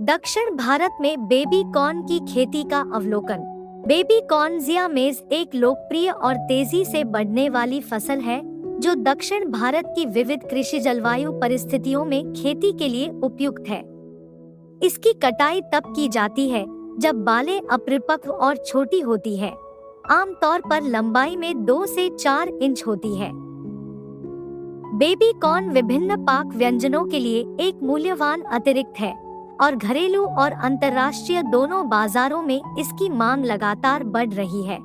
दक्षिण भारत में baby corn की खेती का अवलोकन। बेबी कॉर्न जिया मेज एक लोकप्रिय और तेजी से बढ़ने वाली फसल है जो दक्षिण भारत की विविध कृषि जलवायु परिस्थितियों में खेती के लिए उपयुक्त है। इसकी कटाई तब की जाती है जब बालें अपरिपक्व और छोटी होती है, आमतौर पर लंबाई में 2 से 4 इंच होती है। बेबी कॉर्न विभिन्न पाक व्यंजनों के लिए एक मूल्यवान अतिरिक्त है और घरेलू और अंतर्राष्ट्रीय दोनों बाजारों में इसकी मांग लगातार बढ़ रही है।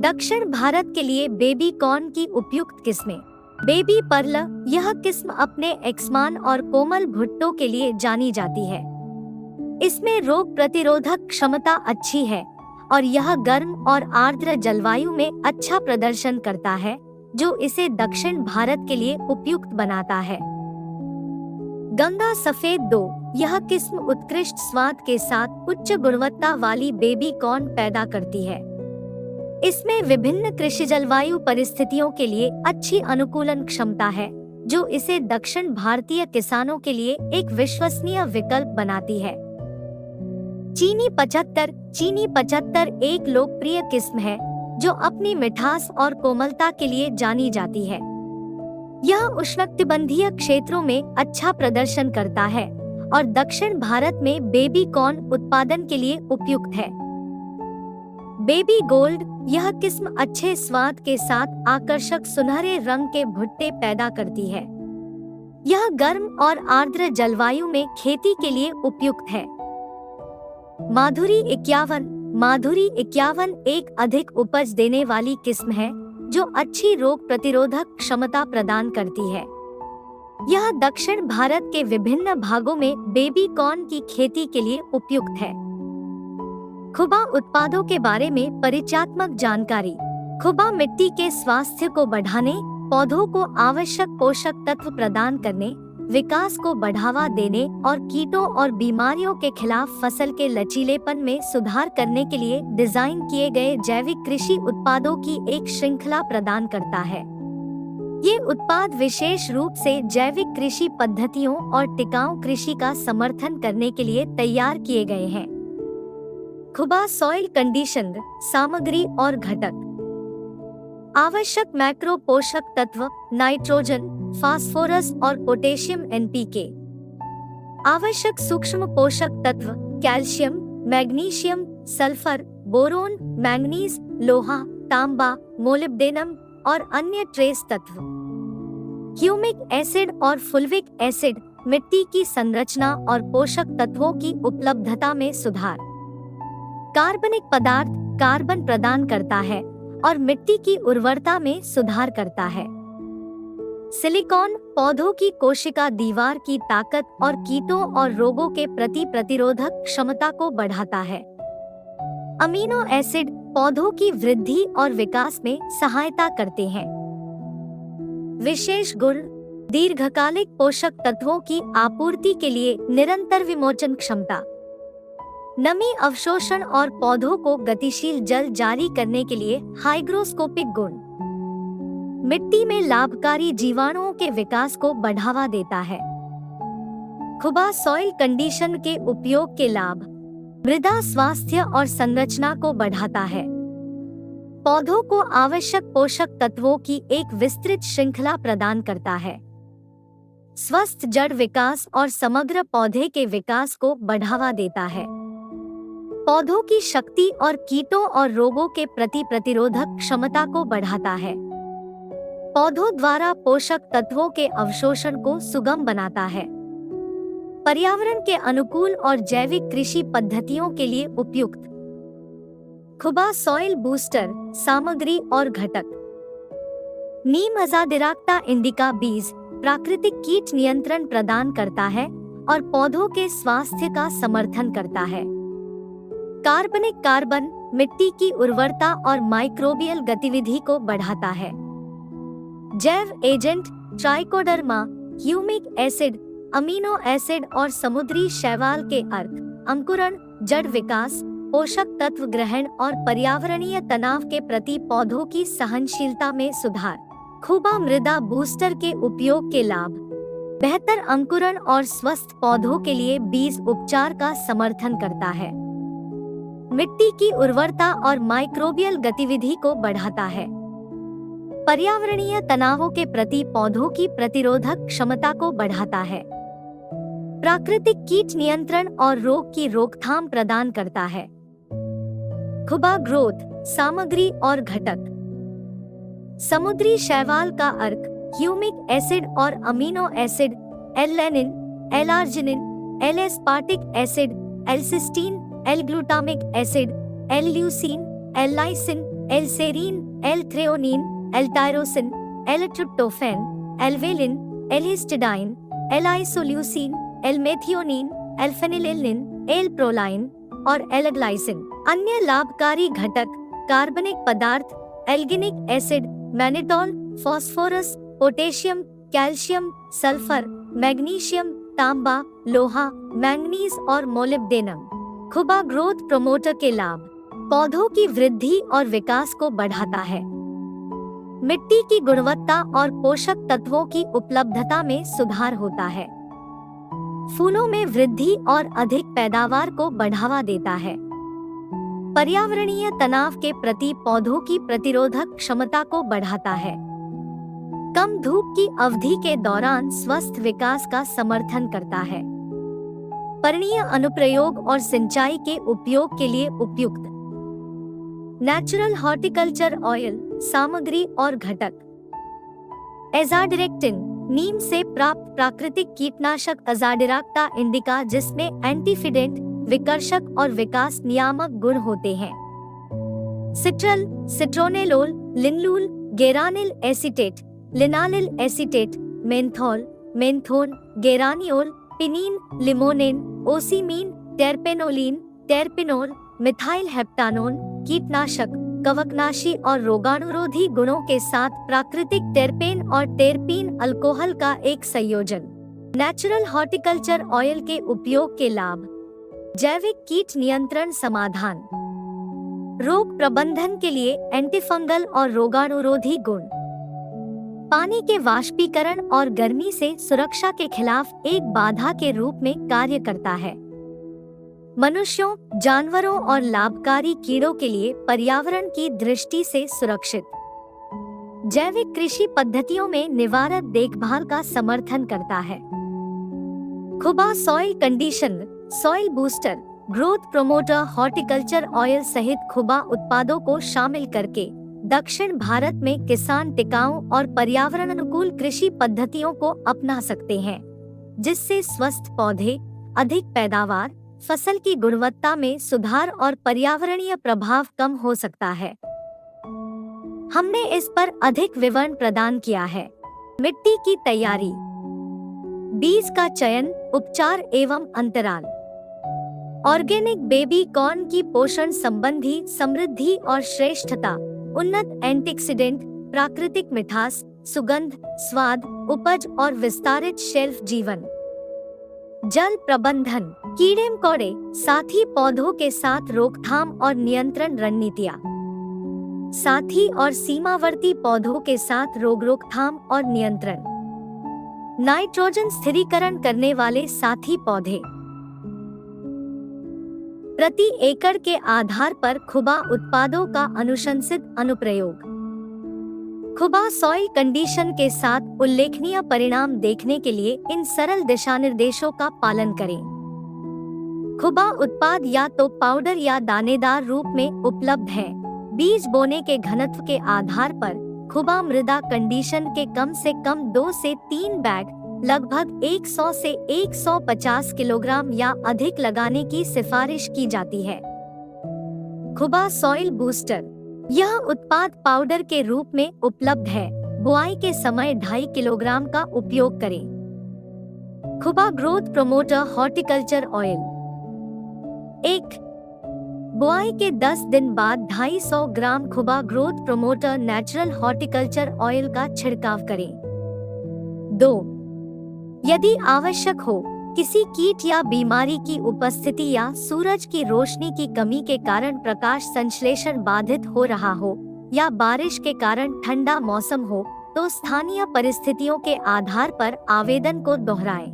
दक्षिण भारत के लिए बेबी कॉर्न की उपयुक्त किस्में। बेबी पर्ल, यह किस्म अपने एक्समान और कोमल भुट्टों के लिए जानी जाती है। इसमें रोग प्रतिरोधक क्षमता अच्छी है और यह गर्म और आर्द्र जलवायु में अच्छा प्रदर्शन करता है, जो इसे दक्षिण भारत के लिए उपयुक्त बनाता है। गंगा सफेद 2, यह किस्म उत्कृष्ट स्वाद के साथ उच्च गुणवत्ता वाली बेबी कॉर्न पैदा करती है। इसमें विभिन्न कृषि जलवायु परिस्थितियों के लिए अच्छी अनुकूलन क्षमता है, जो इसे दक्षिण भारतीय किसानों के लिए एक विश्वसनीय विकल्प बनाती है। चीनी 75 एक लोकप्रिय किस्म है जो अपनी मिठास और कोमलता के लिए जानी जाती है। यह उष्णकटिबंधीय क्षेत्रों में अच्छा प्रदर्शन करता है और दक्षिण भारत में बेबी कॉर्न उत्पादन के लिए उपयुक्त है। बेबी गोल्ड, यह किस्म अच्छे स्वाद के साथ आकर्षक सुनहरे रंग के भुट्टे पैदा करती है। यह गर्म और आर्द्र जलवायु में खेती के लिए उपयुक्त है। माधुरी 51 एक अधिक उपज देने वाली किस्म है जो अच्छी रोग प्रतिरोधक क्षमता प्रदान करती है। यह दक्षिण भारत के विभिन्न भागों में बेबी कॉर्न की खेती के लिए उपयुक्त है। खुबा उत्पादों के बारे में परिचयात्मक जानकारी। खुबा मिट्टी के स्वास्थ्य को बढ़ाने, पौधों को आवश्यक पोषक तत्व प्रदान करने, विकास को बढ़ावा देने और कीटों और बीमारियों के खिलाफ फसल के लचीलेपन में सुधार करने के लिए डिजाइन किए गए जैविक कृषि उत्पादों की एक श्रृंखला प्रदान करता है। ये उत्पाद विशेष रूप से जैविक कृषि पद्धतियों और टिकाऊ कृषि का समर्थन करने के लिए तैयार किए गए हैं। खुबा सॉइल कंडीशनर सामग्री और घटक। आवश्यक मैक्रो पोषक तत्व नाइट्रोजन, फास्फोरस और पोटेशियम NPK। आवश्यक सूक्ष्म पोषक तत्व calcium, magnesium, sulphur, boron, manganese, लोहा, तांबा, मोलिब्डेनम और अन्य ट्रेस तत्व। ह्यूमिक एसिड और फुल्विक एसिड, मिट्टी की संरचना और पोषक तत्वों की उपलब्धता में सुधार। कार्बनिक पदार्थ कार्बन प्रदान करता है और मिट्टी की उर्वरता में सुधार करता है। सिलिकॉन, पौधों की कोशिका दीवार की ताकत और कीटों और रोगों के प्रति प्रतिरोधक क्षमता को बढ़ाता है। अमीनो एसिड, पौधों की वृद्धि और विकास में सहायता करते हैं। विशेष गुण, दीर्घकालिक पोषक तत्वों की आपूर्ति के लिए निरंतर विमोचन क्षमता, नमी अवशोषण और पौधों को गतिशील जल जारी करने के लिए हाइग्रोस्कोपिक गुण, मिट्टी में लाभकारी जीवाणुओं के विकास को बढ़ावा देता है। खुबा सॉइल कंडीशन के उपयोग के लाभ, मृदा स्वास्थ्य और संरचना को बढ़ाता है। पौधों को आवश्यक पोषक तत्वों की एक विस्तृत श्रृंखला प्रदान करता है। स्वस्थ जड़ विकास और समग्र पौधे के विकास को बढ़ावा देता है। पौधों की शक्ति और कीटों और रोगों के प्रति प्रतिरोधक क्षमता को बढ़ाता है। पौधों द्वारा पोषक तत्वों के अवशोषण को सुगम बनाता है। पर्यावरण के अनुकूल और जैविक कृषि पद्धतियों के लिए उपयुक्त। खुबा सॉइल बूस्टर सामग्री और घटक। नीम अजादिराक्टा इंडिका बीज प्राकृतिक कीट नियंत्रण प्रदान करता है और पौधों के स्वास्थ्य का समर्थन करता है। कार्बनिक कार्बन, मिट्टी की उर्वरता और माइक्रोबियल गतिविधि को बढ़ाता है। जैव agent, trichoderma, humic acid, amino acid और समुद्री शैवाल के अर्क, अंकुरण, जड़ विकास, पोषक तत्व ग्रहण और पर्यावरणीय तनाव के प्रति पौधों की सहनशीलता में सुधार। खुबा मृदा बूस्टर के उपयोग के लाभ, बेहतर अंकुरण और स्वस्थ पौधों के लिए बीज उपचार का समर्थन करता है। मिट्टी की उर्वरता और माइक्रोबियल गतिविधि को बढ़ाता है। पर्यावरणीय तनावों के प्रति पौधों की प्रतिरोधक क्षमता को बढ़ाता है। प्राकृतिक कीट नियंत्रण और रोग की रोकथाम प्रदान करता है। खुबा ग्रोथ सामग्री और घटक। समुद्री शैवाल का अर्क, ह्यूमिक एसिड और amino acid, L-Lenin, L-arginine, L-aspartic acid, L-cysteine, L-glutamic acid, L-leucine, L-lysine, L-serine, L-threonine, L-tyrosine, L-tryptophan, L-valine, L-histidine, L-isoleucine, L-methionine, L-phenylalanine, L-proline और एल-ग्लाइसिन। अन्य लाभकारी घटक कार्बनिक पदार्थ, alginic acid, mannitol, phosphorus, potassium, calcium, sulphur, magnesium, तांबा, लोहा, manganese और molybdenum. खुबा growth promoter के लाभ। पौधों की वृद्धि और विकास को बढ़ाता है। मिट्टी की गुणवत्ता और पोषक तत्वों की उपलब्धता में सुधार होता है। फूलों में वृद्धि और अधिक पैदावार को बढ़ावा देता है। पर्यावरणीय तनाव के प्रति पौधों की प्रतिरोधक क्षमता को बढ़ाता है। कम धूप की अवधि के दौरान स्वस्थ विकास का समर्थन करता है। पर्णीय अनुप्रयोग और सिंचाई के उपयोग के लिए उपयुक्त। नेचुरल हॉर्टिकल्चर ऑयल सामग्री और घटक। एजाडिरेक्टिन नीम से प्राप्त प्राकृतिक कीटनाशक अजाडिराक्टा इंडिका, जिसमें एंटीफिडेंट, विकर्षक और विकास नियामक गुण होते हैं। Citral, citronellol, linalool, geranyl acetate, linalyl acetate, menthol, menthone, geraniol, pinene, limonene, ocimene, terpinolene, terpineol, methyl heptanone, कीटनाशक, कवकनाशी और रोगाणुरोधी गुणों के साथ प्राकृतिक टेरपेन और टेरपीन अल्कोहल का एक संयोजन। नेचुरल हॉर्टिकल्चर ऑयल के उपयोग के लाभ। जैविक कीट नियंत्रण समाधान, रोग प्रबंधन के लिए एंटीफंगल और रोगाणुरोधी गुण, पानी के वाष्पीकरण और गर्मी से सुरक्षा के खिलाफ एक बाधा के रूप में कार्य करता है। मनुष्यों, जानवरों और लाभकारी कीड़ों के लिए पर्यावरण की दृष्टि से सुरक्षित। जैविक कृषि पद्धतियों में निवारक देखभाल का समर्थन करता है। Khuba soil conditioner, soil booster, growth promoter horticulture oil सहित खुबा उत्पादों को शामिल करके दक्षिण भारत में किसान टिकाऊ और पर्यावरण अनुकूल कृषि पद्धतियों को अपना सकते हैं, जिससे स्वस्थ पौधे, अधिक पैदावार, फसल की गुणवत्ता में सुधार और पर्यावरणीय प्रभाव कम हो सकता है। हमने इस पर अधिक विवरण प्रदान किया है। मिट्टी की तैयारी, बीज का चयन, उपचार एवं अंतराल। ऑर्गेनिक बेबी कॉर्न की पोषण संबंधी समृद्धि और श्रेष्ठता, उन्नत एंटीऑक्सीडेंट, प्राकृतिक मिठास, सुगंध, स्वाद, उपज और विस्तारित शेल्फ जीवन। जल प्रबंधन, कीड़े मकोड़े, साथी पौधों के साथ रोकथाम और नियंत्रण रणनीतियाँ। साथी और सीमावर्ती पौधों के साथ रोग रोकथाम और नियंत्रण। नाइट्रोजन स्थिरीकरण करने वाले साथी पौधे। प्रति एकड़ के आधार पर खुबा उत्पादों का अनुशंसित अनुप्रयोग। खुबा सॉइल कंडीशन के साथ उल्लेखनीय परिणाम देखने के लिए इन सरल दिशानिर्देशों का पालन करें। खुबा उत्पाद या तो पाउडर या दानेदार रूप में उपलब्ध है। बीज बोने के घनत्व के आधार पर खुबा मृदा कंडीशन के कम से कम 2 से 3 बैग लगभग 100 से 150 किलोग्राम या अधिक लगाने की सिफारिश की जाती है। खुबा सॉइल बूस्टर, यह उत्पाद पाउडर के रूप में उपलब्ध है। बुआई के समय 2.5 किलोग्राम का उपयोग करें। Khuba growth promoter horticulture oil, 1 बुआई के 10 दिन बाद 250 gram Khuba growth promoter natural horticulture oil का छिड़काव करें। 2 यदि आवश्यक हो, किसी कीट या बीमारी की उपस्थिति या सूरज की रोशनी की कमी के कारण प्रकाश संश्लेषण बाधित हो रहा हो या बारिश के कारण ठंडा मौसम हो, तो स्थानीय परिस्थितियों के आधार पर आवेदन को दोहराएं।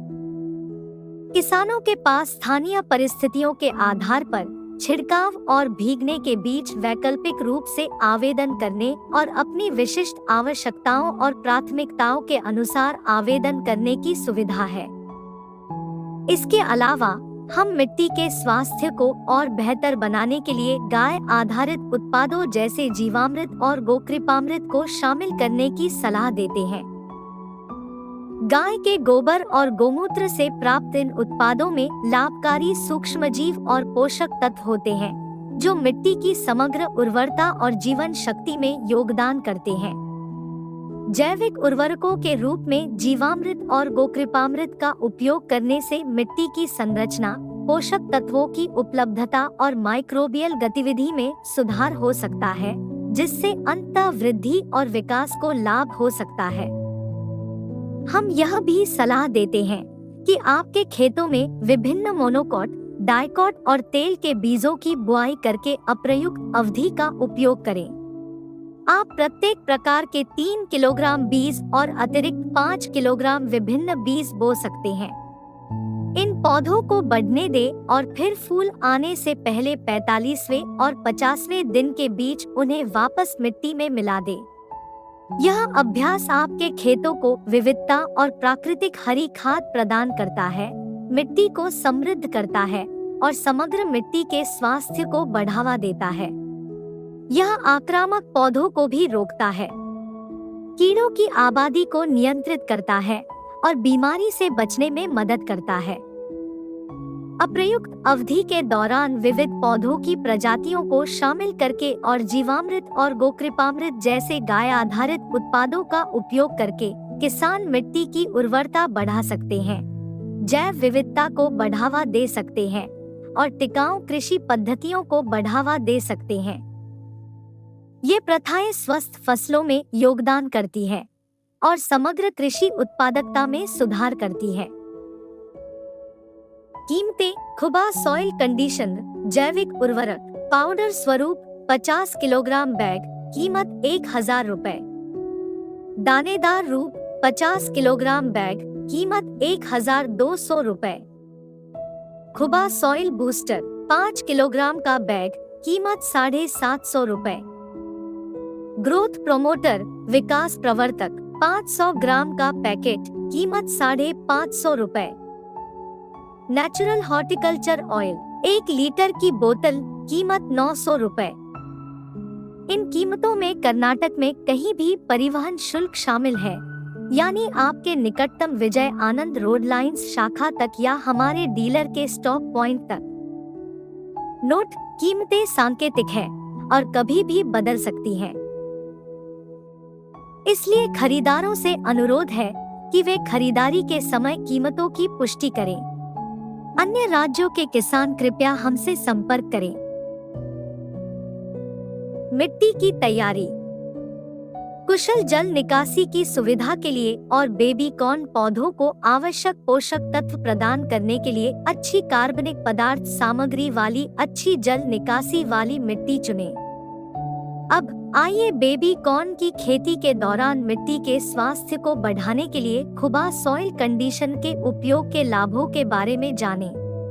किसानों के पास स्थानीय परिस्थितियों के आधार पर छिड़काव और भीगने के बीच वैकल्पिक रूप से आवेदन करने और अपनी विशिष्ट आवश्यकताओं और प्राथमिकताओं के अनुसार आवेदन करने की सुविधा है। इसके अलावा हम मिट्टी के स्वास्थ्य को और बेहतर बनाने के लिए गाय आधारित उत्पादों जैसे जीवामृत और गोकृपामृत को शामिल करने की सलाह देते हैं। गाय के गोबर और गोमूत्र से प्राप्त इन उत्पादों में लाभकारी सूक्ष्मजीव और पोषक तत्व होते हैं, जो मिट्टी की समग्र उर्वरता और जीवन शक्ति में योगदान करते हैं। जैविक उर्वरकों के रूप में जीवामृत और गोकृपामृत का उपयोग करने से मिट्टी की संरचना, पोषक तत्वों की उपलब्धता और माइक्रोबियल गतिविधि में सुधार हो सकता है, जिससे अंततः वृद्धि और विकास को लाभ हो सकता है। हम यह भी सलाह देते हैं कि आपके खेतों में विभिन्न मोनोकॉट, डाइकॉट और तेल के बीजों की बुआई करके अप्रयुक्त अवधि का उपयोग करें। आप प्रत्येक प्रकार के 3 किलोग्राम बीज और अतिरिक्त 5 किलोग्राम विभिन्न बीज बो सकते हैं। इन पौधों को बढ़ने दें और फिर फूल आने से पहले 45वें और 50वें दिन के बीच उन्हें वापस मिट्टी में मिला दें। यह अभ्यास आपके खेतों को विविधता और प्राकृतिक हरी खाद प्रदान करता है, मिट्टी को समृद्ध करता है और समग्र मिट्टी के स्वास्थ्य को बढ़ावा देता है। यह आक्रामक पौधों को भी रोकता है, कीड़ों की आबादी को नियंत्रित करता है और बीमारी से बचने में मदद करता है। अप्रयुक्त अवधि के दौरान विविध पौधों की प्रजातियों को शामिल करके और जीवामृत और गोकृपामृत जैसे गाय आधारित उत्पादों का उपयोग करके किसान मिट्टी की उर्वरता बढ़ा सकते हैं, जैव विविधता को बढ़ावा दे सकते हैं और टिकाऊ कृषि पद्धतियों को बढ़ावा दे सकते हैं। ये प्रथाएं स्वस्थ फसलों में योगदान करती है और समग्र कृषि उत्पादकता में सुधार करती है। कीमतें: खुबा सॉइल कंडीशनर जैविक उर्वरक पाउडर स्वरूप 50 किलोग्राम बैग, कीमत 1000 रुपए। दानेदार रूप 50 किलोग्राम बैग, कीमत 1200 रुपए। खुबा सॉइल बूस्टर 5 किलोग्राम का बैग, कीमत 750 रुपए। ग्रोथ प्रोमोटर विकास प्रवर्तक 500 ग्राम का पैकेट, कीमत 550 रुपए। नेचुरल हॉर्टिकल्चर ऑयल 1 लीटर की बोतल, कीमत 900 रुपए। इन कीमतों में कर्नाटक में कहीं भी परिवहन शुल्क शामिल है, यानी आपके निकटतम विजय आनंद रोड लाइंस शाखा तक या हमारे डीलर के स्टॉक पॉइंट तक। नोट: कीमतें सांकेतिक है और कभी भी बदल सकती हैं, इसलिए खरीदारों से अनुरोध है कि वे खरीदारी के समय कीमतों की पुष्टि करें। अन्य राज्यों के किसान कृपया हमसे संपर्क करें। मिट्टी की तैयारी: कुशल जल निकासी की सुविधा के लिए और बेबी कॉर्न पौधों को आवश्यक पोषक तत्व प्रदान करने के लिए अच्छी कार्बनिक पदार्थ सामग्री वाली अच्छी जल निकासी वाली मिट्टी चुनें। अब आइए बेबी कॉर्न की खेती के दौरान मिट्टी के स्वास्थ्य को बढ़ाने के लिए खुबा सॉइल कंडीशन के उपयोग के लाभों के बारे में जानें।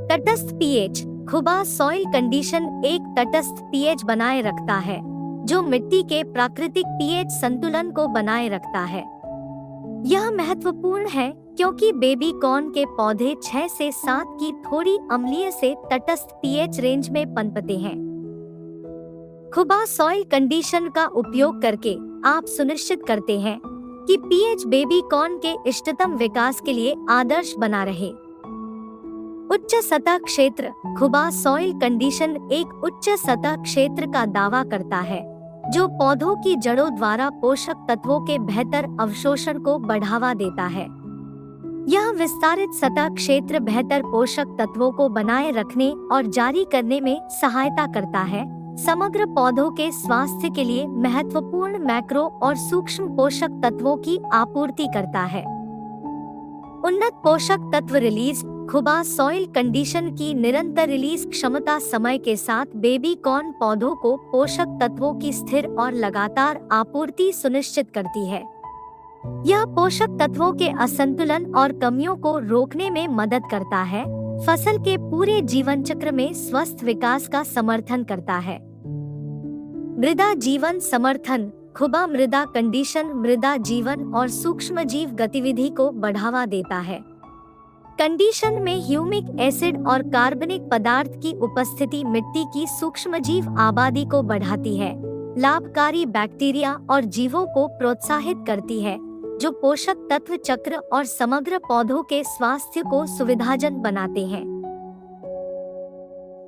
तटस्थ पीएच: खुबा सॉइल कंडीशन एक तटस्थ पीएच बनाए रखता है, जो मिट्टी के प्राकृतिक पीएच संतुलन को बनाए रखता है। यह महत्वपूर्ण है क्योंकि बेबी कॉर्न के पौधे 6 से 7 की थोड़ी अम्लीय से तटस्थ पीएच रेंज में पनपते हैं। खुबा सॉइल कंडीशन का उपयोग करके आप सुनिश्चित करते हैं कि पीएच बेबी कॉर्न के इष्टतम विकास के लिए आदर्श बना रहे। उच्च सतह क्षेत्र: खुबा सॉइल कंडीशन एक उच्च सतह क्षेत्र का दावा करता है, जो पौधों की जड़ों द्वारा पोषक तत्वों के बेहतर अवशोषण को बढ़ावा देता है। यह विस्तारित सतह क्षेत्र बेहतर पोषक तत्वों को बनाए रखने और जारी करने में सहायता करता है, समग्र पौधों के स्वास्थ्य के लिए महत्वपूर्ण मैक्रो और सूक्ष्म पोषक तत्वों की आपूर्ति करता है। उन्नत पोषक तत्व रिलीज: खुबा सॉइल कंडीशन की निरंतर रिलीज क्षमता समय के साथ बेबी कॉर्न पौधों को पोषक तत्वों की स्थिर और लगातार आपूर्ति सुनिश्चित करती है। यह पोषक तत्वों के असंतुलन और कमियों को रोकने में मदद करता है, फसल के पूरे जीवन चक्र में स्वस्थ विकास का समर्थन करता है। मृदा जीवन समर्थन। खुबा मृदा कंडीशन मृदा जीवन और सूक्ष्मजीव गतिविधि को बढ़ावा देता है। कंडीशन में ह्यूमिक एसिड और कार्बनिक पदार्थ की उपस्थिति मिट्टी की सूक्ष्मजीव आबादी को बढ़ाती है, लाभकारी बैक्टीरिया और जीवों को प्रोत्साहित करती है, जो पोषक तत्व चक्र और समग्र पौधों के स्वास्थ्य को सुविधाजनक बनाते हैं।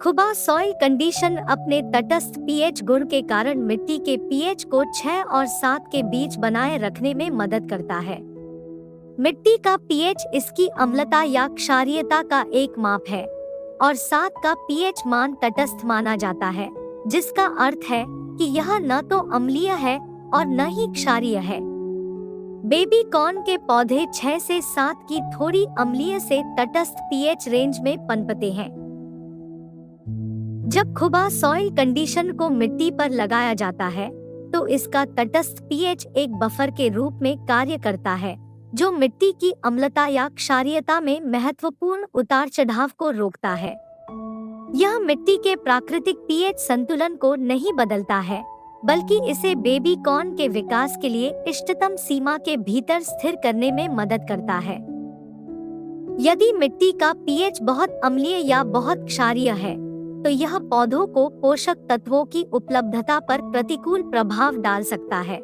खुबा सॉइल कंडीशन अपने तटस्थ पीएच गुण के कारण मिट्टी के पीएच को 6 और 7 के बीच बनाए रखने में मदद करता है। मिट्टी का पीएच इसकी अम्लता या क्षारीयता का एक माप है और 7 का पीएच मान तटस्थ माना जाता है, जिसका अर्थ है कि यह न तो अम्लीय है और न ही क्षारीय है। बेबी कॉर्न के पौधे 6 से 7 की थोड़ी अम्लीय से तटस्थ पीएच रेंज में पनपते हैं। जब खुबा सॉइल कंडीशन को मिट्टी पर लगाया जाता है, तो इसका तटस्थ पीएच एक बफर के रूप में कार्य करता है, जो मिट्टी की अम्लता या क्षारीयता में महत्वपूर्ण उतार चढ़ाव को रोकता है। यह मिट्टी के प्राकृतिक पीएच संतुलन को नहीं बदलता है, बल्कि इसे बेबी कॉर्न के विकास के लिए इष्टतम सीमा के भीतर स्थिर करने में मदद करता है। यदि मिट्टी का पीएच बहुत अम्लीय या बहुत क्षारीय है, तो यह पौधों को पोषक तत्वों की उपलब्धता पर प्रतिकूल प्रभाव डाल सकता है।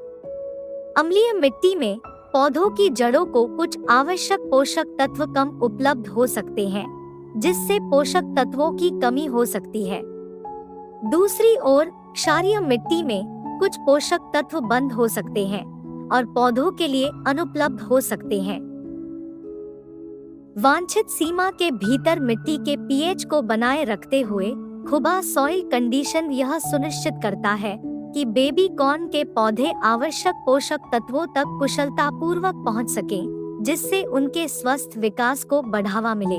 अम्लीय मिट्टी में पौधों की जड़ों को कुछ आवश्यक पोषक तत्व कम उपलब्ध हो सकते हैं, जिससे पोषक तत्वों की कमी हो सकती है। दूसरी ओर क्षारीय मिट्टी में कुछ पोषक तत्व बंद हो सकते हैं और पौधों के लिए अनुपलब्ध हो सकते हैं। वांछित सीमा के भीतर मिट्टी के पीएच को बनाए रखते हुए खुबा सॉइल कंडीशन यह सुनिश्चित करता है कि बेबी कॉर्न के पौधे आवश्यक पोषक तत्वों तक कुशलतापूर्वक पहुंच सकें, जिससे उनके स्वस्थ विकास को बढ़ावा मिले।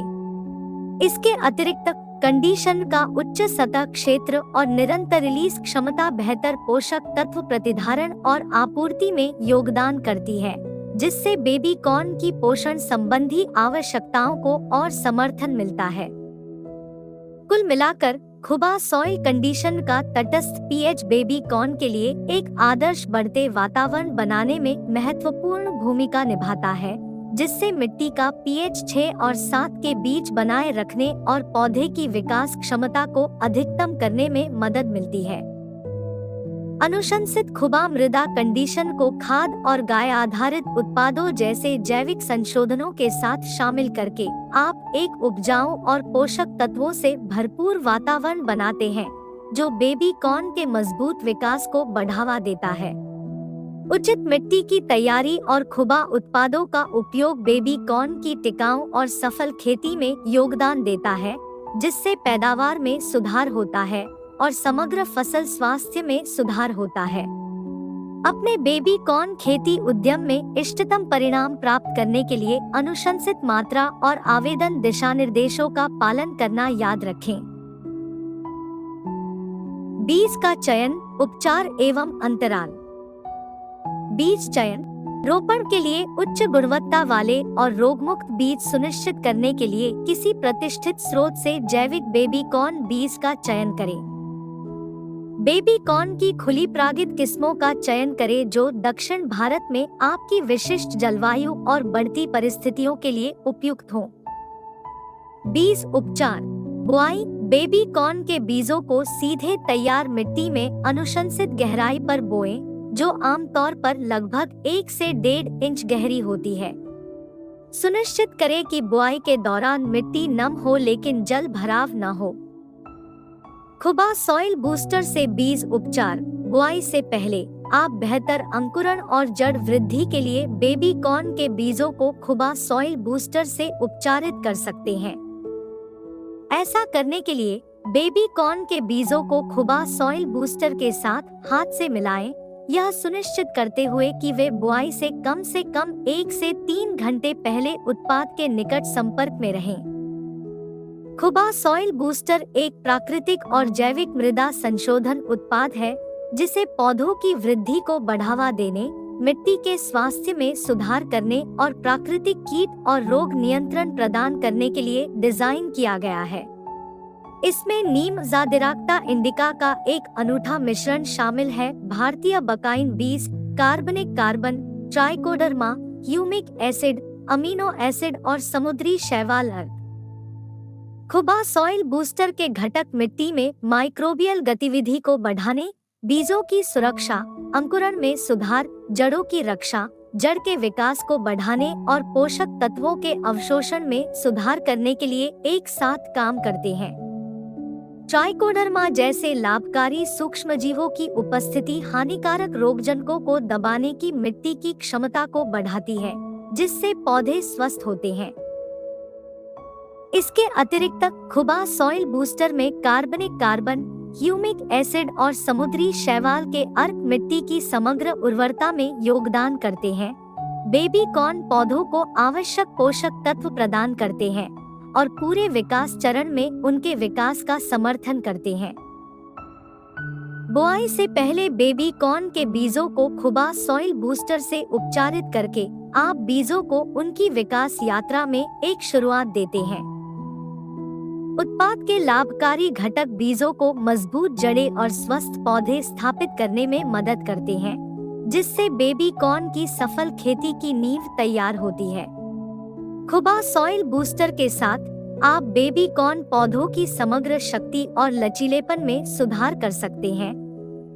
इसके अतिरिक्त कंडीशन का उच्च सतह क्षेत्र और निरंतर रिलीज क्षमता बेहतर पोषक तत्व प्रतिधारण और आपूर्ति में योगदान करती है, जिससे बेबी कॉर्न की पोषण संबंधी आवश्यकताओं को और समर्थन मिलता है। कुल मिलाकर खुबा सॉइल कंडीशन का तटस्थ पीएच बेबी कॉर्न के लिए एक आदर्श बढ़ते वातावरण बनाने में महत्वपूर्ण भूमिका निभाता है, जिससे मिट्टी का पीएच 6 और 7 के बीच बनाए रखने और पौधे की विकास क्षमता को अधिकतम करने में मदद मिलती है। अनुशंसित खुबा मृदा कंडीशन को खाद और गाय आधारित उत्पादों जैसे जैविक संशोधनों के साथ शामिल करके आप एक उपजाऊ और पोषक तत्वों से भरपूर वातावरण बनाते हैं, जो बेबी कॉर्न के मजबूत विकास को बढ़ावा देता है। उचित मिट्टी की तैयारी और खुबा उत्पादों का उपयोग बेबी कॉर्न की टिकाऊ और सफल खेती में योगदान देता है, जिससे पैदावार में सुधार होता है और समग्र फसल स्वास्थ्य में सुधार होता है। अपने बेबी कॉर्न खेती उद्यम में इष्टतम परिणाम प्राप्त करने के लिए अनुशंसित मात्रा और आवेदन दिशानिर्देशों का पालन करना याद रखें। बीज का चयन, उपचार एवं अंतराल। बीज चयन रोपण के लिए उच्च गुणवत्ता वाले और रोगमुक्त बीज सुनिश्चित करने के लिए किसी प्रतिष्ठित स्रोत से जैविक बेबी कॉर्न बीज का चयन करें। बेबी कॉर्न की खुली परागित किस्मों का चयन करें जो दक्षिण भारत में आपकी विशिष्ट जलवायु और बढ़ती परिस्थितियों के लिए उपयुक्त हों। बीज उपचार, बुआई। बेबी कॉर्न के बीजों को सीधे तैयार मिट्टी में अनुशंसित गहराई पर बोएं, जो आमतौर पर लगभग 1 से 1.5 इंच गहरी होती है। सुनिश्चित करें कि बुआई के दौरान मिट्टी नम हो लेकिन जल भराव न हो। खुबा सॉइल बूस्टर से बीज उपचार। बुआई से पहले आप बेहतर अंकुरण और जड़ वृद्धि के लिए बेबी कॉर्न के बीजों को खुबा सॉइल बूस्टर से उपचारित कर सकते हैं। ऐसा करने के लिए बेबी कॉर्न के बीजों को खुबा सॉइल बूस्टर के साथ हाथ से मिलाएं, यह सुनिश्चित करते हुए कि वे बुआई से कम 1 से 3 घंटे पहले उत्पाद के निकट संपर्क में रहें। खुबा सॉइल बूस्टर एक प्राकृतिक और जैविक मृदा संशोधन उत्पाद है, जिसे पौधों की वृद्धि को बढ़ावा देने, मिट्टी के स्वास्थ्य में सुधार करने और प्राकृतिक कीट और रोग नियंत्रण प्रदान करने के लिए डिजाइन किया गया है। इसमें नीम ज़ादिराक्टा इंडिका का एक अनूठा मिश्रण शामिल है। भारतीय बकाइन बीज, कार्बनिक carbon, trichoderma, humic acid, amino acid और समुद्री शैवाल। खुबा सॉइल बूस्टर के घटक मिट्टी में माइक्रोबियल गतिविधि को बढ़ाने, बीजों की सुरक्षा, अंकुरण में सुधार, जड़ों की रक्षा, जड़ के विकास को बढ़ाने और पोषक तत्वों के अवशोषण में सुधार करने के लिए एक साथ काम करते हैं। ट्राइकोडर्मा जैसे लाभकारी सूक्ष्मजीवों की उपस्थिति हानिकारक रोगजनकों को दबाने की मिट्टी की क्षमता को बढ़ाती है, जिससे पौधे स्वस्थ होते हैं। इसके अतिरिक्त खुबा सॉइल बूस्टर में कार्बनिक कार्बन, ह्यूमिक एसिड और समुद्री शैवाल के अर्क मिट्टी की समग्र उर्वरता में योगदान करते हैं। बेबी कॉर्न पौधों को आवश्यक पोषक तत्व प्रदान करते हैं और पूरे विकास चरण में उनके विकास का समर्थन करते हैं। बुआई से पहले बेबी कॉर्न के बीजों को खुबा सॉइल बूस्टर से उपचारित करके आप बीजों को उनकी विकास यात्रा में एक शुरुआत देते हैं। उत्पाद के लाभकारी घटक बीजों को मजबूत जड़ें और स्वस्थ पौधे स्थापित करने में मदद करते हैं, जिससे बेबी कॉर्न की सफल खेती की नींव तैयार होती है। खुबा सॉइल बूस्टर के साथ आप बेबी कॉर्न पौधों की समग्र शक्ति और लचीलेपन में सुधार कर सकते हैं,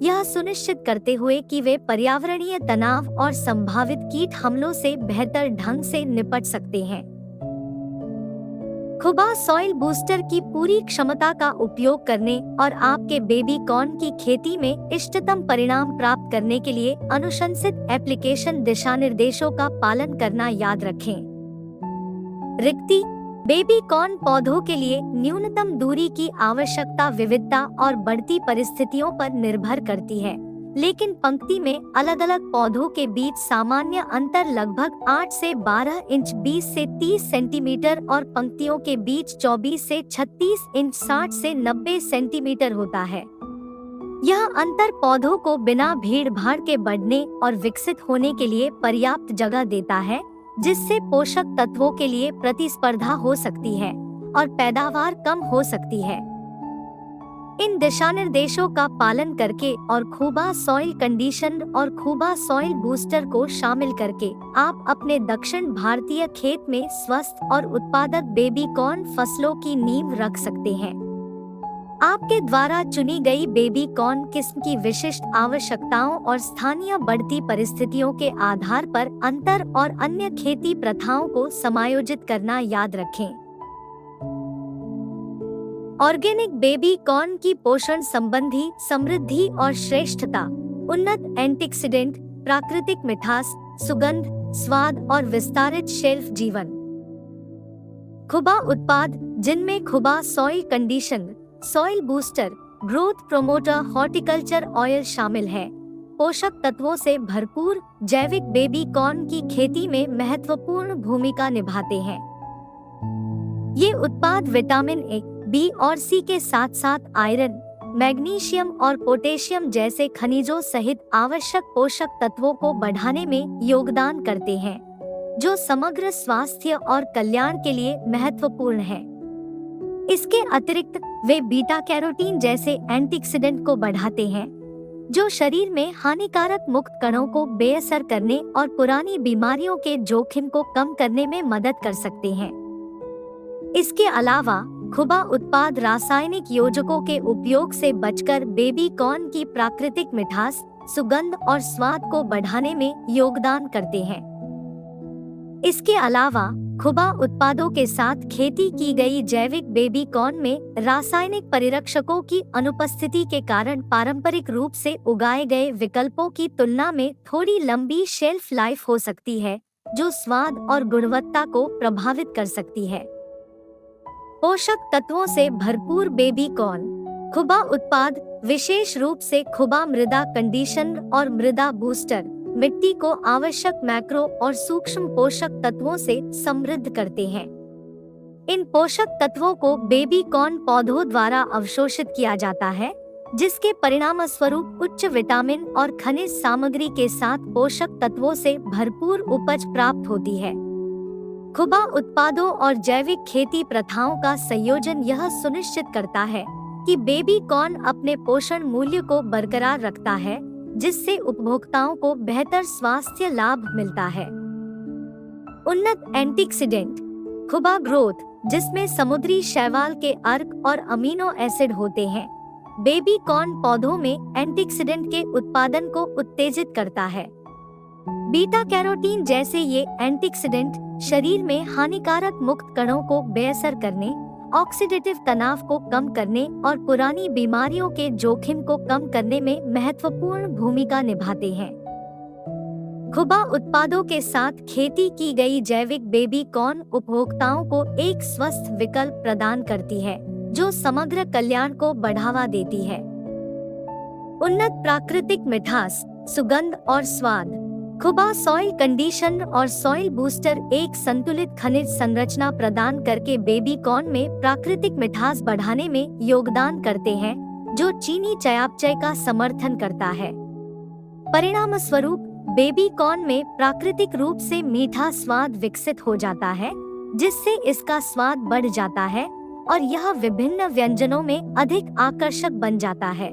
यह सुनिश्चित करते हुए कि वे पर्यावरणीय तनाव और संभावित कीट हमलों से बेहतर ढंग से निपट सकते हैं। खुबा सॉइल बूस्टर की पूरी क्षमता का उपयोग करने और आपके बेबी कॉर्न की खेती में इष्टतम परिणाम प्राप्त करने के लिए अनुशंसित एप्लीकेशन दिशानिर्देशों का पालन करना याद रखें। रिक्ति बेबी कॉर्न पौधों के लिए न्यूनतम दूरी की आवश्यकता विविधता और बढ़ती परिस्थितियों पर निर्भर करती है, लेकिन पंक्ति में अलग-अलग पौधों के बीच सामान्य अंतर लगभग 8 से 12 इंच 20 से 30 सेंटीमीटर और पंक्तियों के बीच 24 से 36 इंच 60 से 90 सेंटीमीटर होता है। यह अंतर पौधों को बिना भीड़-भाड़ के बढ़ने और विकसित होने के लिए पर्याप्त जगह देता है, जिससे पोषक तत्वों के लिए प्रतिस्पर्धा हो सकती है और पैदावार कम हो सकती है। इन दिशानिर्देशों का पालन करके और खुबा सॉइल कंडीशनर और खुबा सॉइल बूस्टर को शामिल करके आप अपने दक्षिण भारतीय खेत में स्वस्थ और उत्पादक बेबी कॉर्न फसलों की नींव रख सकते हैं। आपके द्वारा चुनी गई बेबी कॉर्न किस्म की विशिष्ट आवश्यकताओं और स्थानीय बढ़ती परिस्थितियों के आधार पर अंतर और अन्य खेती प्रथाओं को समायोजित करना याद रखें। ऑर्गेनिक बेबी कॉर्न की पोषण संबंधी समृद्धि और श्रेष्ठता, उन्नत एंटीऑक्सीडेंट, प्राकृतिक मिठास, सुगंध, स्वाद और विस्तारित शेल्फ जीवन। खुबा उत्पाद जिनमें Khuba soil conditioner, soil booster, growth promoter, horticulture oil शामिल है, पोषक तत्वों से भरपूर जैविक बेबी कॉर्न की खेती में महत्वपूर्ण भूमिका निभाते हैं। ये उत्पाद विटामिन ए, बी और सी के साथ साथ आयरन, मैग्नीशियम और पोटेशियम जैसे खनिजों सहित आवश्यक पोषक तत्वों को बढ़ाने में योगदान करते हैं, जो समग्र स्वास्थ्य और कल्याण के लिए महत्वपूर्ण है। इसके अतिरिक्त वे बीटा कैरोटीन जैसे एंटीऑक्सीडेंट को बढ़ाते हैं, जो शरीर में हानिकारक मुक्त कणों को बेअसर करने और पुरानी बीमारियों के जोखिम को कम करने में मदद कर सकते हैं। इसके अलावा खुबा उत्पाद रासायनिक योजकों के उपयोग से बचकर बेबी कॉर्न की प्राकृतिक मिठास, सुगंध और स्वाद को बढ़ाने में योगदान करते हैं। इसके अलावा खुबा उत्पादों के साथ खेती की गई जैविक बेबी कॉर्न में रासायनिक परिरक्षकों की अनुपस्थिति के कारण पारंपरिक रूप से उगाए गए विकल्पों की तुलना में थोड़ी लंबी शेल्फ लाइफ हो सकती है, जो स्वाद और गुणवत्ता को प्रभावित कर सकती है। पोषक तत्वों से भरपूर बेबी कॉर्न खुबा उत्पाद विशेष रूप से खुबा मृदा कंडीशनर और मृदा बूस्टर मिट्टी को आवश्यक मैक्रो और सूक्ष्म पोषक तत्वों से समृद्ध करते हैं। इन पोषक तत्वों को बेबी कॉर्न पौधों द्वारा अवशोषित किया जाता है, जिसके परिणामस्वरूप उच्च विटामिन और खनिज सामग्री के साथ पोषक तत्वों से भरपूर उपज प्राप्त होती है। खुबा उत्पादों और जैविक खेती प्रथाओं का संयोजन यह सुनिश्चित करता है कि बेबी कॉर्न अपने पोषण मूल्य को बरकरार रखता है, जिससे उपभोक्ताओं को बेहतर स्वास्थ्य लाभ मिलता है। उन्नत एंटीऑक्सीडेंट खुबा ग्रोथ, जिसमें समुद्री शैवाल के अर्क और अमीनो एसिड होते हैं, बेबी कॉर्न पौधों में एंटीऑक्सीडेंट के उत्पादन को उत्तेजित करता है। बीटा कैरोटीन जैसे ये एंटीऑक्सीडेंट शरीर में हानिकारक मुक्त कणों को बेअसर करने, ऑक्सीडेटिव तनाव को कम करने और पुरानी बीमारियों के जोखिम को कम करने में महत्वपूर्ण भूमिका निभाते हैं। खुबा उत्पादों के साथ खेती की गई जैविक बेबी कॉर्न उपभोक्ताओं को एक स्वस्थ विकल्प प्रदान करती है, जो समग्र कल्याण को बढ़ावा देती है। उन्नत प्राकृतिक मिठास, सुगंध और स्वाद खुबा सॉइल कंडीशन और सॉइल बूस्टर एक संतुलित खनिज संरचना प्रदान करके बेबी कॉर्न में प्राकृतिक मिठास बढ़ाने में योगदान करते हैं, जो चीनी चयापचय का समर्थन करता है। परिणामस्वरूप बेबी कॉर्न में प्राकृतिक रूप से मीठा स्वाद विकसित हो जाता है, जिससे इसका स्वाद बढ़ जाता है और यह विभिन्न व्यंजनों में अधिक आकर्षक बन जाता है।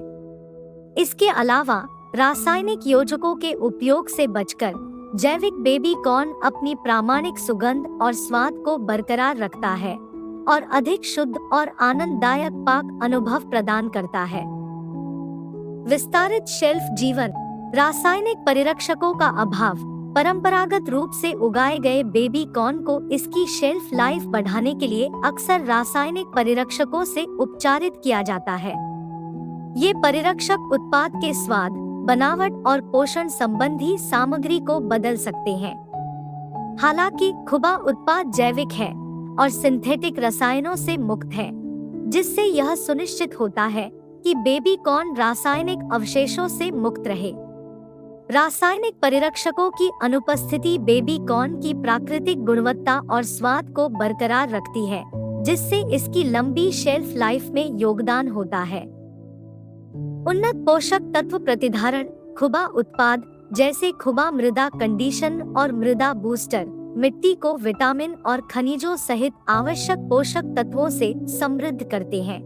इसके अलावा रासायनिक योजकों के उपयोग से बचकर जैविक बेबी कॉर्न अपनी प्रामाणिक सुगंध और स्वाद को बरकरार रखता है और अधिक शुद्ध और आनंददायक पाक अनुभव प्रदान करता है। विस्तारित शेल्फ जीवन, रासायनिक परिरक्षकों का अभाव, परंपरागत रूप से उगाए गए बेबी कॉर्न को इसकी शेल्फ लाइफ बढ़ाने के लिए अक्सर रासायनिक परिरक्षकों से उपचारित किया जाता है। ये परिरक्षक उत्पाद के स्वाद, बनावट और पोषण संबंधी सामग्री को बदल सकते हैं। हालांकि खुबा उत्पाद जैविक है और सिंथेटिक रसायनों से मुक्त है, जिससे यह सुनिश्चित होता है कि बेबी कॉर्न रासायनिक अवशेषों से मुक्त रहे। रासायनिक परिरक्षकों की अनुपस्थिति बेबी कॉर्न की प्राकृतिक गुणवत्ता और स्वाद को बरकरार रखती है, जिससे इसकी लंबी शेल्फ लाइफ में योगदान होता है। उन्नत पोषक तत्व प्रतिधारण खुबा उत्पाद जैसे खुबा मृदा कंडीशन और मृदा बूस्टर मिट्टी को विटामिन और खनिजों सहित आवश्यक पोषक तत्वों से समृद्ध करते हैं।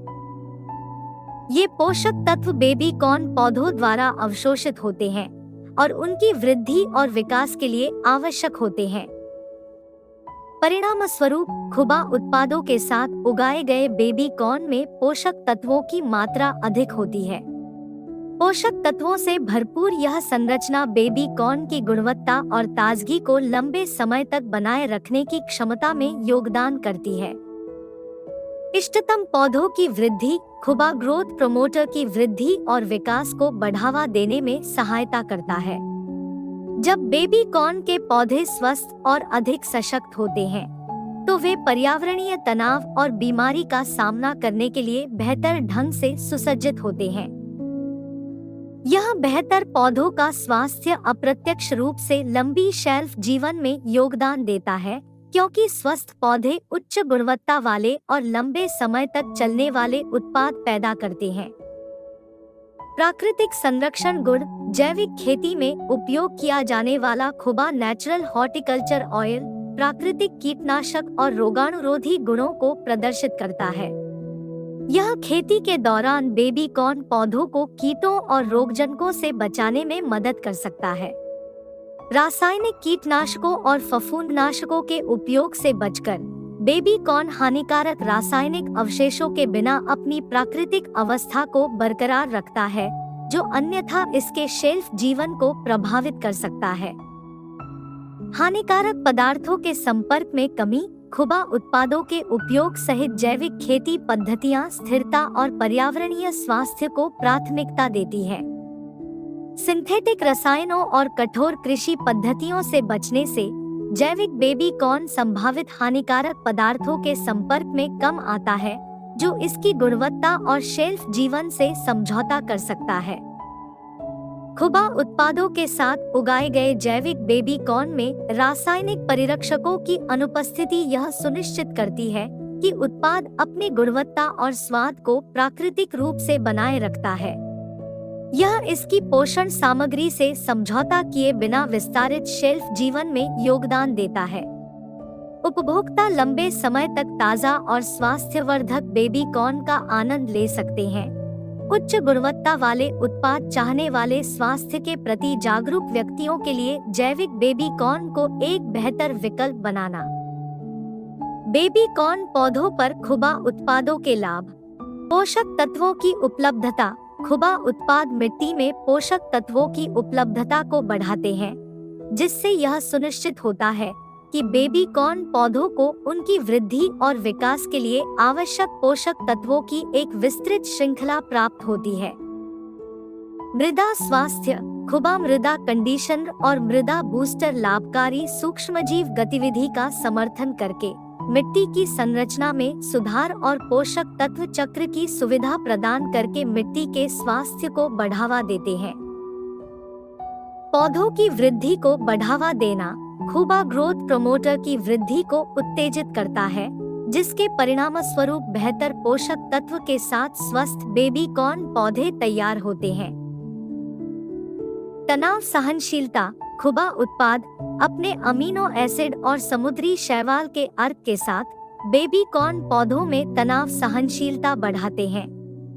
ये पोषक तत्व बेबी कॉर्न पौधों द्वारा अवशोषित होते हैं और उनकी वृद्धि और विकास के लिए आवश्यक होते हैं। परिणामस्वरूप खुबा उत्पादों के साथ उगाए गए बेबी कॉर्न में पोषक तत्वों की मात्रा अधिक होती है। पोषक तत्वों से भरपूर यह संरचना बेबी कॉर्न की गुणवत्ता और ताजगी को लंबे समय तक बनाए रखने की क्षमता में योगदान करती है। इष्टतम पौधों की वृद्धि खुबा ग्रोथ प्रमोटर की वृद्धि और विकास को बढ़ावा देने में सहायता करता है। जब बेबी कॉर्न के पौधे स्वस्थ और अधिक सशक्त होते हैं, तो वे पर्यावरणीय तनाव और बीमारी का सामना करने के लिए बेहतर ढंग से सुसज्जित होते हैं। यह बेहतर पौधों का स्वास्थ्य अप्रत्यक्ष रूप से लंबी शेल्फ जीवन में योगदान देता है, क्योंकि स्वस्थ पौधे उच्च गुणवत्ता वाले और लंबे समय तक चलने वाले उत्पाद पैदा करते हैं। प्राकृतिक संरक्षण गुण जैविक खेती में उपयोग किया जाने वाला खुबा नेचुरल हॉर्टिकल्चर ऑयल प्राकृतिक कीटनाशक और रोगाणुरोधी गुणों को प्रदर्शित करता है। यह खेती के दौरान बेबी कॉर्न पौधों को कीटों और रोगजनकों से बचाने में मदद कर सकता है। रासायनिक कीटनाशकों और फफूंदनाशकों के उपयोग से बचकर बेबी कॉर्न हानिकारक रासायनिक अवशेषों के बिना अपनी प्राकृतिक अवस्था को बरकरार रखता है, जो अन्यथा इसके शेल्फ जीवन को प्रभावित कर सकता है। हानिकारक पदार्थों के संपर्क में कमी खुबा उत्पादों के उपयोग सहित जैविक खेती पद्धतियां स्थिरता और पर्यावरणीय स्वास्थ्य को प्राथमिकता देती है। सिंथेटिक रसायनों और कठोर कृषि पद्धतियों से बचने से जैविक बेबी कॉर्न संभावित हानिकारक पदार्थों के संपर्क में कम आता है, जो इसकी गुणवत्ता और शेल्फ जीवन से समझौता कर सकता है। खुबा उत्पादों के साथ उगाए गए जैविक बेबी कॉर्न में रासायनिक परिरक्षकों की अनुपस्थिति यह सुनिश्चित करती है कि उत्पाद अपनी गुणवत्ता और स्वाद को प्राकृतिक रूप से बनाए रखता है। यह इसकी पोषण सामग्री से समझौता किए बिना विस्तारित शेल्फ जीवन में योगदान देता है। उपभोक्ता लंबे समय तक ताज़ा और स्वास्थ्यवर्धक बेबी कॉर्न का आनंद ले सकते हैं। उच्च गुणवत्ता वाले उत्पाद चाहने वाले स्वास्थ्य के प्रति जागरूक व्यक्तियों के लिए जैविक बेबी कॉर्न को एक बेहतर विकल्प बनाना। बेबी कॉर्न पौधों पर खुबा उत्पादों के लाभ। पोषक तत्वों की उपलब्धता। खुबा उत्पाद मिट्टी में पोषक तत्वों की उपलब्धता को बढ़ाते हैं, जिससे यह सुनिश्चित होता है कि बेबी कॉर्न पौधों को उनकी वृद्धि और विकास के लिए आवश्यक पोषक तत्वों की एक विस्तृत श्रृंखला प्राप्त होती है। मृदा स्वास्थ्य। खुबा मृदा कंडीशनर और मृदा बूस्टर लाभकारी सूक्ष्मजीव गतिविधि का समर्थन करके मिट्टी की संरचना में सुधार और पोषक तत्व चक्र की सुविधा प्रदान करके मिट्टी के स्वास्थ्य को बढ़ावा देते हैं। पौधों की वृद्धि को बढ़ावा देना। खुबा ग्रोथ प्रमोटर की वृद्धि को उत्तेजित करता है, जिसके परिणामस्वरूप बेहतर पोषक तत्व के साथ स्वस्थ बेबी कॉर्न पौधे तैयार होते हैं। तनाव सहनशीलता। खुबा उत्पाद अपने अमीनो एसिड और समुद्री शैवाल के अर्क के साथ बेबी कॉर्न पौधों में तनाव सहनशीलता बढ़ाते हैं,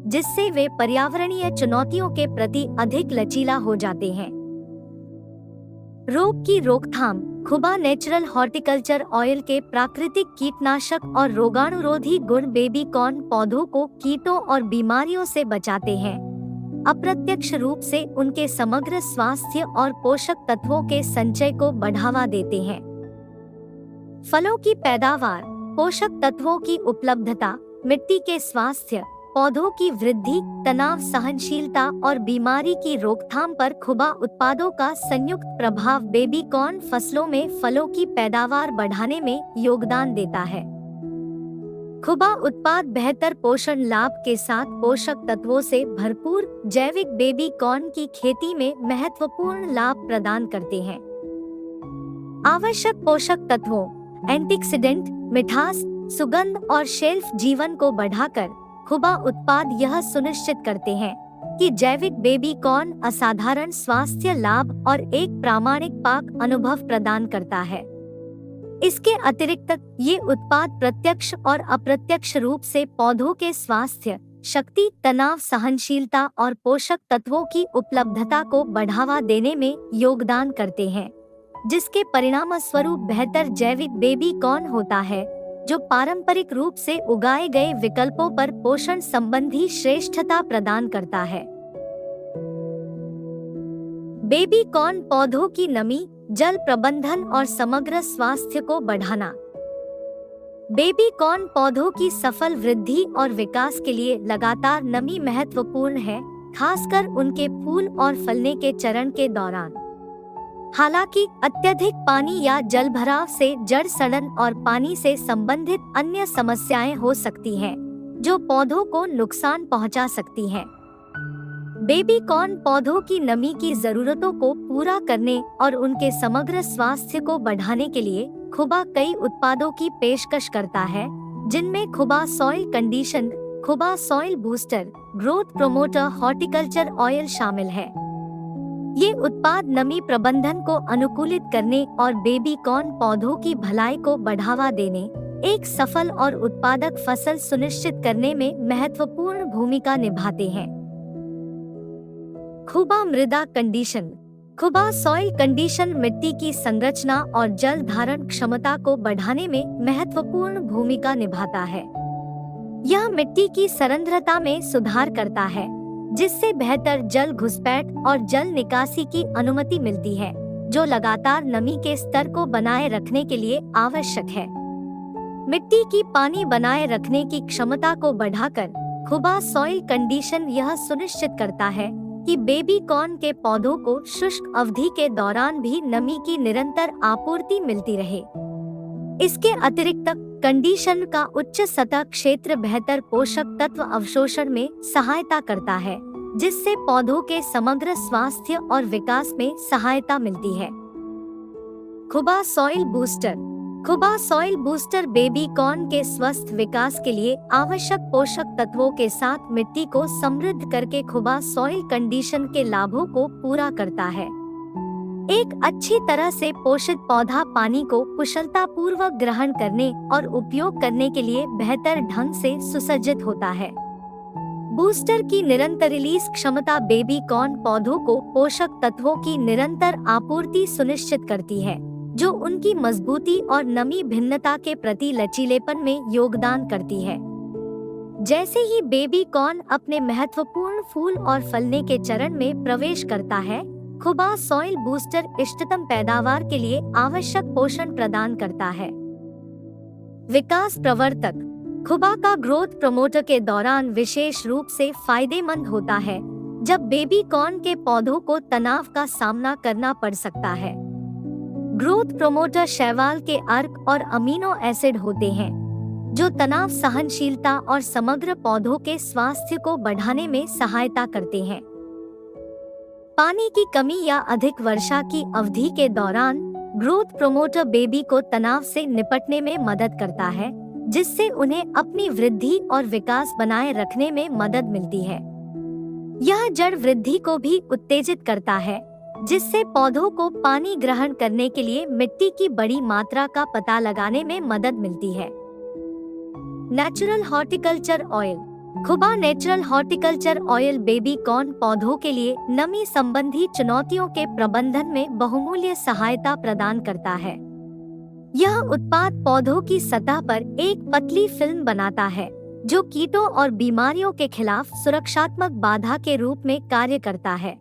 जिससे वे पर्यावरणीय चुनौतियों के प्रति अधिक लचीला हो जाते हैं। रोग की रोकथाम। खुबा नेचुरल हॉर्टिकल्चर ऑयल के प्राकृतिक कीटनाशक और रोगाणुरोधी गुण बेबी कॉर्न पौधों को कीटों और बीमारियों से बचाते हैं, अप्रत्यक्ष रूप से उनके समग्र स्वास्थ्य और पोषक तत्वों के संचय को बढ़ावा देते हैं। फलों की पैदावार। पोषक तत्वों की उपलब्धता, मिट्टी के स्वास्थ्य, पौधों की वृद्धि, तनाव सहनशीलता और बीमारी की रोकथाम पर खुबा उत्पादों का संयुक्त प्रभाव बेबी कॉर्न फसलों में फलों की पैदावार बढ़ाने में योगदान देता है। खुबा उत्पाद बेहतर पोषण लाभ के साथ पोषक तत्वों से भरपूर जैविक बेबी कॉर्न की खेती में महत्वपूर्ण लाभ प्रदान करते हैं। आवश्यक पोषक तत्वों, एंटीऑक्सीडेंट, मिठास, सुगंध और शेल्फ जीवन को बढ़ाकर खुबा उत्पाद यह सुनिश्चित करते हैं कि जैविक बेबी कॉर्न असाधारण स्वास्थ्य लाभ और एक प्रामाणिक पाक अनुभव प्रदान करता है। इसके अतिरिक्त ये उत्पाद प्रत्यक्ष और अप्रत्यक्ष रूप से पौधों के स्वास्थ्य, शक्ति, तनाव सहनशीलता और पोषक तत्वों की उपलब्धता को बढ़ावा देने में योगदान करते हैं, जिसके परिणामस्वरूप बेहतर जैविक बेबी कॉर्न होता है, जो पारंपरिक रूप से उगाए गए विकल्पों पर पोषण संबंधी श्रेष्ठता प्रदान करता है। बेबी कॉर्न पौधों की नमी, जल प्रबंधन और समग्र स्वास्थ्य को बढ़ाना। बेबी कॉर्न पौधों की सफल वृद्धि और विकास के लिए लगातार नमी महत्वपूर्ण है, खासकर उनके फूल और फलने के चरण के दौरान। हालांकि अत्यधिक पानी या जलभराव से जड़ सड़न और पानी से संबंधित अन्य समस्याएं हो सकती हैं, जो पौधों को नुकसान पहुंचा सकती हैं। बेबी कॉर्न पौधों की नमी की जरूरतों को पूरा करने और उनके समग्र स्वास्थ्य को बढ़ाने के लिए खुबा कई उत्पादों की पेशकश करता है, जिनमें Khuba soil condition, Khuba soil booster, growth promoter horticulture oil शामिल है। ये उत्पाद नमी प्रबंधन को अनुकूलित करने और बेबी कॉर्न पौधों की भलाई को बढ़ावा देने, एक सफल और उत्पादक फसल सुनिश्चित करने में महत्वपूर्ण भूमिका निभाते हैं। खुबा मृदा कंडीशन। खुबा सॉइल कंडीशन मिट्टी की संरचना और जल धारण क्षमता को बढ़ाने में महत्वपूर्ण भूमिका निभाता है। यह मिट्टी की सरंध्रता में सुधार करता है, जिससे बेहतर जल घुसपैठ और जल निकासी की अनुमति मिलती है, जो लगातार नमी के स्तर को बनाए रखने के लिए आवश्यक है। मिट्टी की पानी बनाए रखने की क्षमता को बढ़ाकर खुबा सॉइल कंडीशन यह सुनिश्चित करता है कि बेबी कॉर्न के पौधों को शुष्क अवधि के दौरान भी नमी की निरंतर आपूर्ति मिलती रहे। इसके अतिरिक्त कंडीशन का उच्च सतह क्षेत्र बेहतर पोषक तत्व अवशोषण में सहायता करता है, जिससे पौधों के समग्र स्वास्थ्य और विकास में सहायता मिलती है। Khuba soil booster. खुबा सॉइल बूस्टर बेबी कॉर्न के स्वस्थ विकास के लिए आवश्यक पोषक तत्वों के साथ मिट्टी को समृद्ध करके खुबा सॉइल कंडीशन के लाभों को पूरा करता है। एक अच्छी तरह से पोषित पौधा पानी को कुशलता पूर्वक ग्रहण करने और उपयोग करने के लिए बेहतर ढंग से सुसज्जित होता है। बूस्टर की निरंतर रिलीज क्षमता बेबी कॉर्न पौधों को पोषक तत्वों की निरंतर आपूर्ति सुनिश्चित करती है, जो उनकी मजबूती और नमी भिन्नता के प्रति लचीलेपन में योगदान करती है। जैसे ही बेबी कॉर्न अपने महत्वपूर्ण फूल और फलने के चरण में प्रवेश करता है, खुबा सॉइल बूस्टर इष्टतम पैदावार के लिए आवश्यक पोषण प्रदान करता है। विकास प्रवर्तक खुबा का ग्रोथ प्रमोटर के दौरान विशेष रूप से फायदेमंद होता है, जब बेबी कॉर्न के पौधों को तनाव का सामना करना पड़ सकता है। ग्रोथ प्रमोटर शैवाल के अर्क और अमीनो एसिड होते हैं, जो तनाव सहनशीलता और समग्र पौधों के स्वास्थ्य को बढ़ाने में सहायता करते हैं। पानी की कमी या अधिक वर्षा की अवधि के दौरान ग्रोथ प्रमोटर बेबी को तनाव से निपटने में मदद करता है, जिससे उन्हें अपनी वृद्धि और विकास बनाए रखने में मदद मिलती है। यह जड़ वृद्धि को भी उत्तेजित करता है, जिससे पौधों को पानी ग्रहण करने के लिए मिट्टी की बड़ी मात्रा का पता लगाने में मदद मिलती है। Natural horticulture oil Khuba natural horticulture oil baby corn पौधों के लिए नमी संबंधी चुनौतियों के प्रबंधन में बहुमूल्य सहायता प्रदान करता है। यह उत्पाद पौधों की सतह पर एक पतली फिल्म बनाता है, जो कीटों और बीमारियों के खिलाफ सुरक्षात्मक बाधा के रूप में कार्य करता है।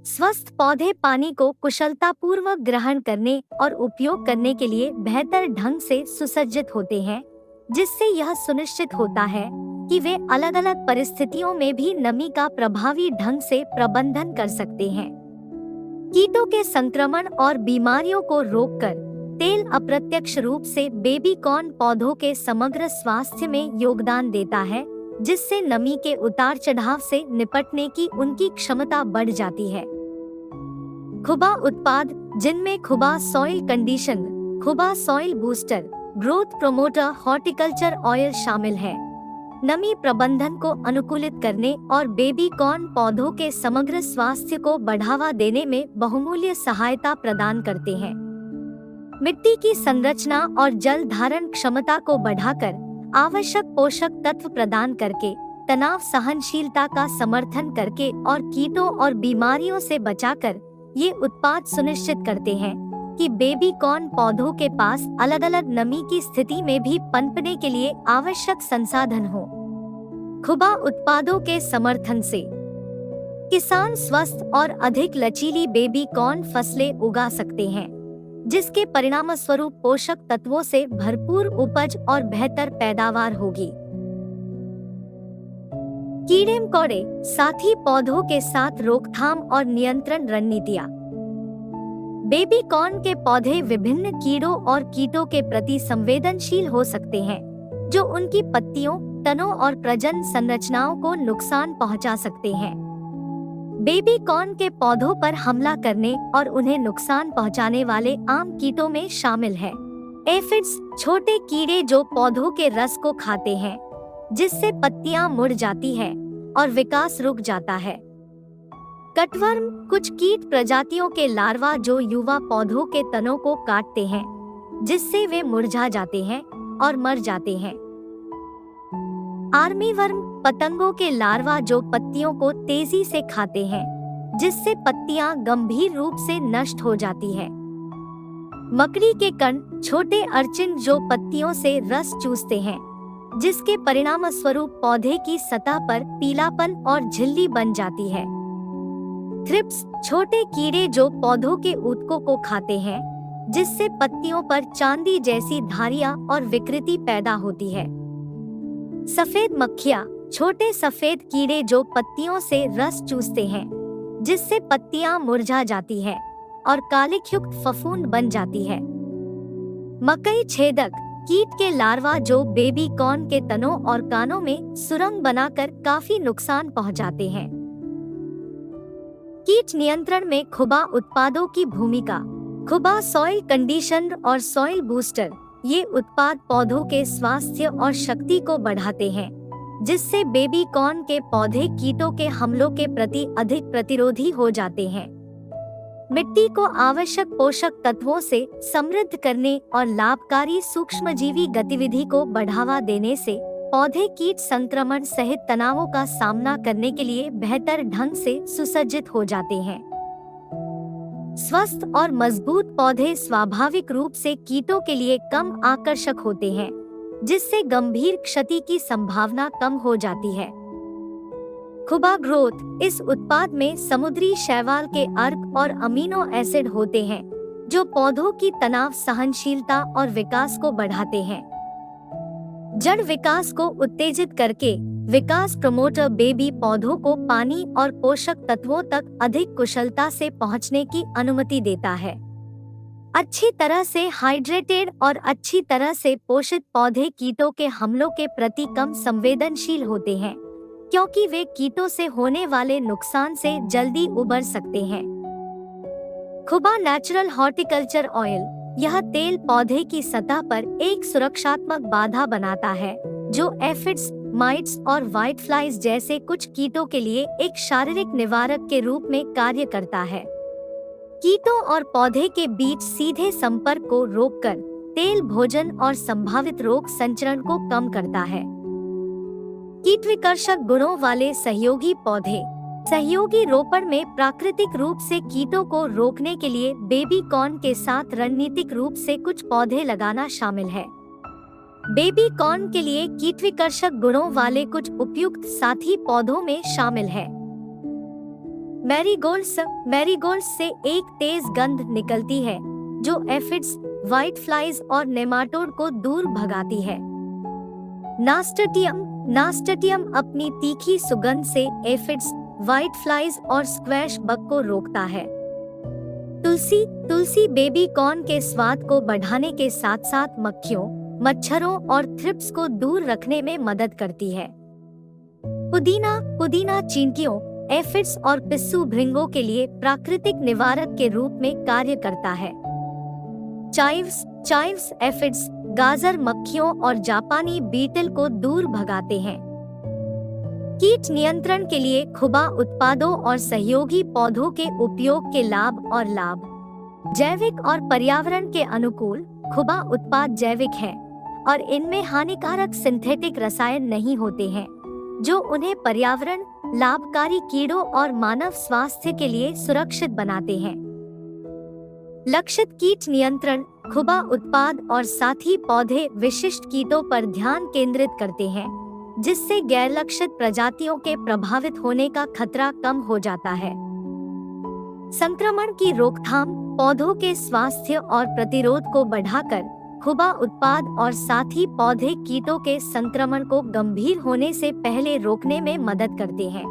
स्वस्थ पौधे पानी को कुशलता पूर्वक ग्रहण करने और उपयोग करने के लिए बेहतर ढंग से सुसज्जित होते हैं, जिससे यह सुनिश्चित होता है कि वे अलग अलग परिस्थितियों में भी नमी का प्रभावी ढंग से प्रबंधन कर सकते हैं। कीटों के संक्रमण और बीमारियों को रोककर तेल अप्रत्यक्ष रूप से बेबी कॉर्न पौधों के समग्र स्वास्थ्य में योगदान देता है, जिससे नमी के उतार चढ़ाव से निपटने की उनकी क्षमता बढ़ जाती है। खुबा उत्पाद, जिनमें Khuba soil condition, Khuba soil booster, growth promoter, horticulture oil शामिल है, नमी प्रबंधन को अनुकूलित करने और बेबी कॉर्न पौधों के समग्र स्वास्थ्य को बढ़ावा देने में बहुमूल्य सहायता प्रदान करते हैं। मिट्टी की संरचना और जल धारण क्षमता को बढ़ाकर आवश्यक पोषक तत्व प्रदान करके, तनाव सहनशीलता का समर्थन करके और कीटों और बीमारियों से बचाकर ये उत्पाद सुनिश्चित करते हैं कि बेबी कॉर्न पौधों के पास अलग अलग नमी की स्थिति में भी पनपने के लिए आवश्यक संसाधन हो। खुबा उत्पादों के समर्थन से किसान स्वस्थ और अधिक लचीली बेबी कॉर्न फसलें उगा सकते हैं, जिसके परिणामस्वरूप पोषक तत्वों से भरपूर उपज और बेहतर पैदावार होगी। कीड़े मकोड़े, साथी पौधों के साथ रोकथाम और नियंत्रण रणनीतियां। बेबी कॉर्न के पौधे विभिन्न कीड़ों और कीटों के प्रति संवेदनशील हो सकते हैं, जो उनकी पत्तियों, तनों और प्रजनन संरचनाओं को नुकसान पहुंचा सकते हैं। बेबी कॉर्न के पौधों पर हमला करने और उन्हें नुकसान पहुंचाने वाले आम कीटों में शामिल है एफिड्स, छोटे कीड़े जो पौधों के रस को खाते हैं, जिससे पत्तियां मुड़ जाती है और विकास रुक जाता है। कटवर्म, कुछ कीट प्रजातियों के लार्वा जो युवा पौधों के तनों को काटते हैं, जिससे वे मुरझा जाते हैं और मर जाते हैं। आर्मीवर्म, पतंगों के लार्वा जो पत्तियों को तेजी से खाते हैं, जिससे पत्तियां गंभीर रूप से नष्ट हो जाती है। मकड़ी के कण, छोटे अर्चिन जो पत्तियों से रस चूसते हैं, जिसके परिणामस्वरूप पौधे की सतह पर पीलापन और झिल्ली बन जाती है। थ्रिप्स, छोटे कीड़े जो पौधों के ऊतकों को खाते हैं, जिससे पत्तियों पर चांदी जैसी धारियां और विकृति पैदा होती है। सफेद मक्खियाँ, छोटे सफेद कीड़े जो पत्तियों से रस चूसते हैं, जिससे पत्तियां मुरझा जाती है और कालिखयुक्त फफूंद बन जाती है। मकई छेदक, कीट के लार्वा जो बेबी कॉर्न के तनों और कानों में सुरंग बनाकर काफी नुकसान पहुंचाते हैं। कीट नियंत्रण में खुबा उत्पादों की भूमिका। खुबा सॉइल कंडीशनर और सॉइल बूस्टर, ये उत्पाद पौधों के स्वास्थ्य और शक्ति को बढ़ाते हैं, जिससे बेबी कॉर्न के पौधे कीटों के हमलों के प्रति अधिक प्रतिरोधी हो जाते हैं। मिट्टी को आवश्यक पोषक तत्वों से समृद्ध करने और लाभकारी सूक्ष्मजीवी गतिविधि को बढ़ावा देने से पौधे कीट संक्रमण सहित तनावों का सामना करने के लिए बेहतर ढंग से सुसज्जित हो जाते हैं। स्वस्थ और मजबूत पौधे स्वाभाविक रूप से कीटों के लिए कम आकर्षक होते हैं, जिससे गंभीर क्षति की संभावना कम हो जाती है। खुबा ग्रोथ, इस उत्पाद में समुद्री शैवाल के अर्क और अमीनो एसिड होते हैं, जो पौधों की तनाव सहनशीलता और विकास को बढ़ाते हैं। जड़ विकास को उत्तेजित करके विकास प्रमोटर बेबी पौधों को पानी और पोषक तत्वों तक अधिक कुशलता से पहुंचने की अनुमति देता है। अच्छी तरह से हाइड्रेटेड और अच्छी तरह से पोषित पौधे कीटों के हमलों के प्रति कम संवेदनशील होते हैं, क्योंकि वे कीटों से होने वाले नुकसान से जल्दी उबर सकते हैं। खुबा नेचुरल हॉर्टिकल्चर ऑयल, यह तेल पौधे की सतह पर एक सुरक्षात्मक बाधा बनाता है, जो एफिड्स, माइट्स और व्हाइट फ्लाइज जैसे कुछ कीटों के लिए एक शारीरिक निवारक के रूप में कार्य करता है। कीटों और पौधे के बीच सीधे संपर्क को रोककर तेल भोजन और संभावित रोग संचरण को कम करता है। कीट विकर्षक गुणों वाले सहयोगी पौधे, सहयोगी रोपण में प्राकृतिक रूप से कीटों को रोकने के लिए बेबी कॉर्न के साथ रणनीतिक रूप से कुछ पौधे लगाना शामिल है। बेबी कॉर्न के लिए कीट विकर्षक गुणों वाले कुछ उपयुक्त साथी पौधों में शामिल है। मैरीगोल्ड्स से एक तेज गंध निकलती है, जो एफिड्स, व्हाइट फ्लाइज और नेमाटोड को दूर भगाती है। नास्टेटियम अपनी तीखी सुगंध से एफिड्स, व्हाइट फ्लाइज और स्क्वैश बग को रोकता है। तुलसी बेबी कॉर्न के स्वाद को बढ़ाने के साथ साथ मक्खियों, मच्छरों और थ्रिप्स को दूर रखने में मदद करती है। पुदीना चींटियों, एफिड्स और पिस्सू भृंगों के लिए प्राकृतिक निवारक के रूप में कार्य करता है। चाइव्स एफिड्स, गाजर मक्खियों और जापानी बीटल को दूर भगाते हैं। कीट नियंत्रण के लिए खुबा उत्पादों और सहयोगी पौधों के उपयोग के लाभ। जैविक और पर्यावरण के अनुकूल खुबा उत्पाद जैविक हैं और इनमें हानिकारक सिंथेटिक रसायन नहीं होते हैं, जो उन्हें पर्यावरण, लाभकारी कीड़ों और मानव स्वास्थ्य के लिए सुरक्षित बनाते हैं। लक्षित कीट नियंत्रण, खुबा उत्पाद और साथी पौधे विशिष्ट कीटों पर ध्यान केंद्रित करते हैं, जिससे गैर लक्षित प्रजातियों के प्रभावित होने का खतरा कम हो जाता है। संक्रमण की रोकथाम, पौधों के स्वास्थ्य और प्रतिरोध को बढ़ाकर खुबा उत्पाद और साथी पौधे कीटों के संक्रमण को गंभीर होने से पहले रोकने में मदद करते हैं।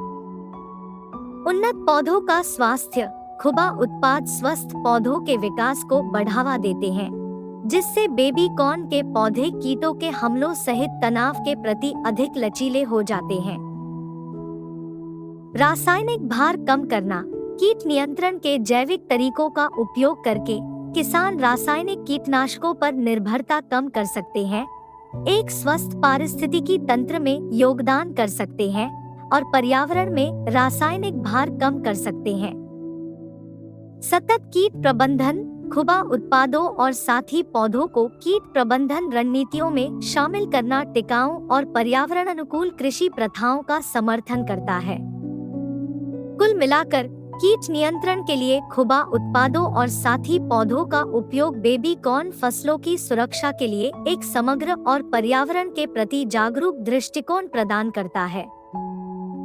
उन्नत पौधों का स्वास्थ्य, खुबा उत्पाद स्वस्थ पौधों के विकास को बढ़ावा देते हैं, जिससे बेबी कॉर्न के पौधे कीटों के हमलों सहित तनाव के प्रति अधिक लचीले हो जाते हैं। रासायनिक भार कम करना, कीट नियंत्रण के जैविक तरीकों का उपयोग करके किसान रासायनिक कीटनाशकों पर निर्भरता कम कर सकते हैं, एक स्वस्थ पारिस्थितिकी तंत्र में योगदान कर सकते हैं और पर्यावरण में रासायनिक भार कम कर सकते हैं। सतत कीट प्रबंधन, खुबा उत्पादों और साथी पौधों को कीट प्रबंधन रणनीतियों में शामिल करना टिकाऊ और पर्यावरण अनुकूल कृषि प्रथाओं का समर्थन करता है। कुल मिलाकर कीट नियंत्रण के लिए खुबा उत्पादों और साथी पौधों का उपयोग बेबी कॉर्न फसलों की सुरक्षा के लिए एक समग्र और पर्यावरण के प्रति जागरूक दृष्टिकोण प्रदान करता है।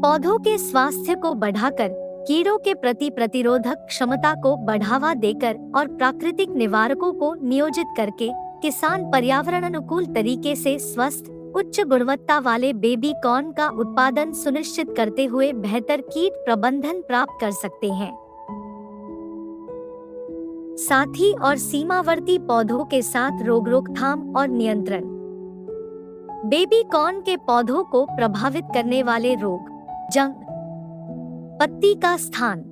पौधों के स्वास्थ्य को बढ़ाकर, कीड़ों के प्रति प्रतिरोधक क्षमता को बढ़ावा देकर और प्राकृतिक निवारकों को नियोजित करके किसान पर्यावरण अनुकूल तरीके से स्वस्थ, उच्च गुणवत्ता वाले बेबी कॉर्न का उत्पादन सुनिश्चित करते हुए बेहतर कीट प्रबंधन प्राप्त कर सकते हैं। साथी और सीमावर्ती पौधों के साथ रोग रोकथाम और नियंत्रण। बेबी कॉर्न के पौधों को प्रभावित करने वाले रोग, जंग, पत्ती का स्थान,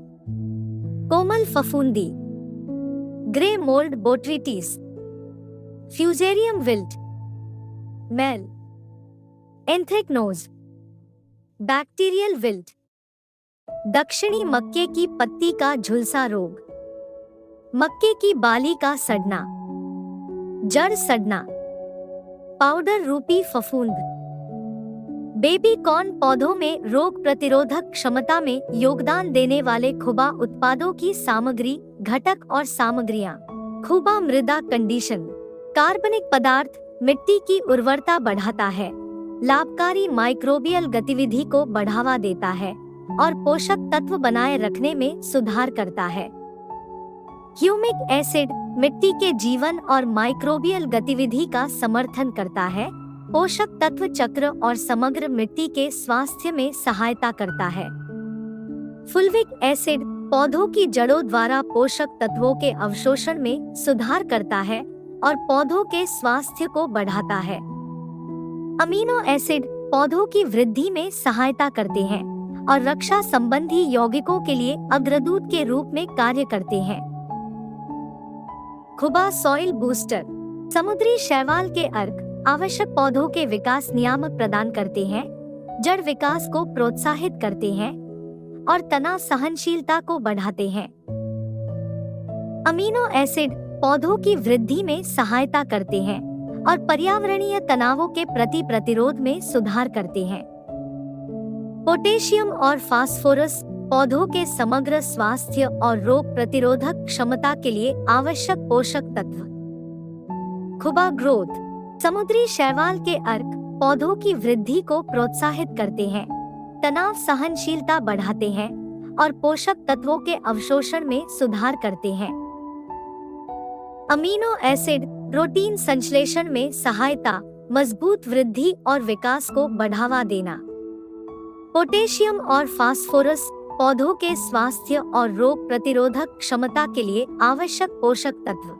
कोमल फफूंदी, grey mould Botrytis, Fusarium wilt, मेल, एंथ्रेक्नोज, बैक्टीरियल विल्ट, दक्षिणी मक्के की पत्ती का झुलसा रोग, मक्के की बाली का सड़ना, जड़ सड़ना, पाउडर रूपी फफूंद। बेबी कॉर्न पौधों में रोग प्रतिरोधक क्षमता में योगदान देने वाले खुबा उत्पादों की सामग्री, घटक और सामग्रियां। खुबा मृदा कंडीशन, कार्बनिक पदार्थ मिट्टी की उर्वरता बढ़ाता है, लाभकारी माइक्रोबियल गतिविधि को बढ़ावा देता है और पोषक तत्व बनाए रखने में सुधार करता है। ह्यूमिक एसिड मिट्टी के जीवन और माइक्रोबियल गतिविधि का समर्थन करता है, पोषक तत्व चक्र और समग्र मिट्टी के स्वास्थ्य में सहायता करता है। फुल्विक एसिड पौधों की जड़ों द्वारा पोषक तत्वों के अवशोषण में सुधार करता है और पौधों के स्वास्थ्य को बढ़ाता है। अमीनो एसिड पौधों की वृद्धि में सहायता करते हैं और रक्षा संबंधी यौगिकों के लिए अग्रदूत के रूप में कार्य करते हैं। खुबा सॉइल बूस्टर, समुद्री शैवाल के अर्क आवश्यक पौधों के विकास नियामक प्रदान करते हैं, जड़ विकास को प्रोत्साहित करते हैं और तनाव सहनशीलता को बढ़ाते हैं। अमीनो एसिड पौधों की वृद्धि में सहायता करते हैं और पर्यावरणीय तनावों के प्रति प्रतिरोध में सुधार करते हैं। पोटेशियम और फास्फोरस पौधों के समग्र स्वास्थ्य और रोग प्रतिरोधक क्षमता के लिए आवश्यक पोषक तत्व। खुबा ग्रोथ, समुद्री शैवाल के अर्क पौधों की वृद्धि को प्रोत्साहित करते हैं, तनाव सहनशीलता बढ़ाते हैं और पोषक तत्वों के अवशोषण में सुधार करते हैं। अमीनो एसिड प्रोटीन संश्लेषण में सहायता, मजबूत वृद्धि और विकास को बढ़ावा देना। पोटेशियम और फास्फोरस पौधों के स्वास्थ्य और रोग प्रतिरोधक क्षमता के लिए आवश्यक पोषक तत्व।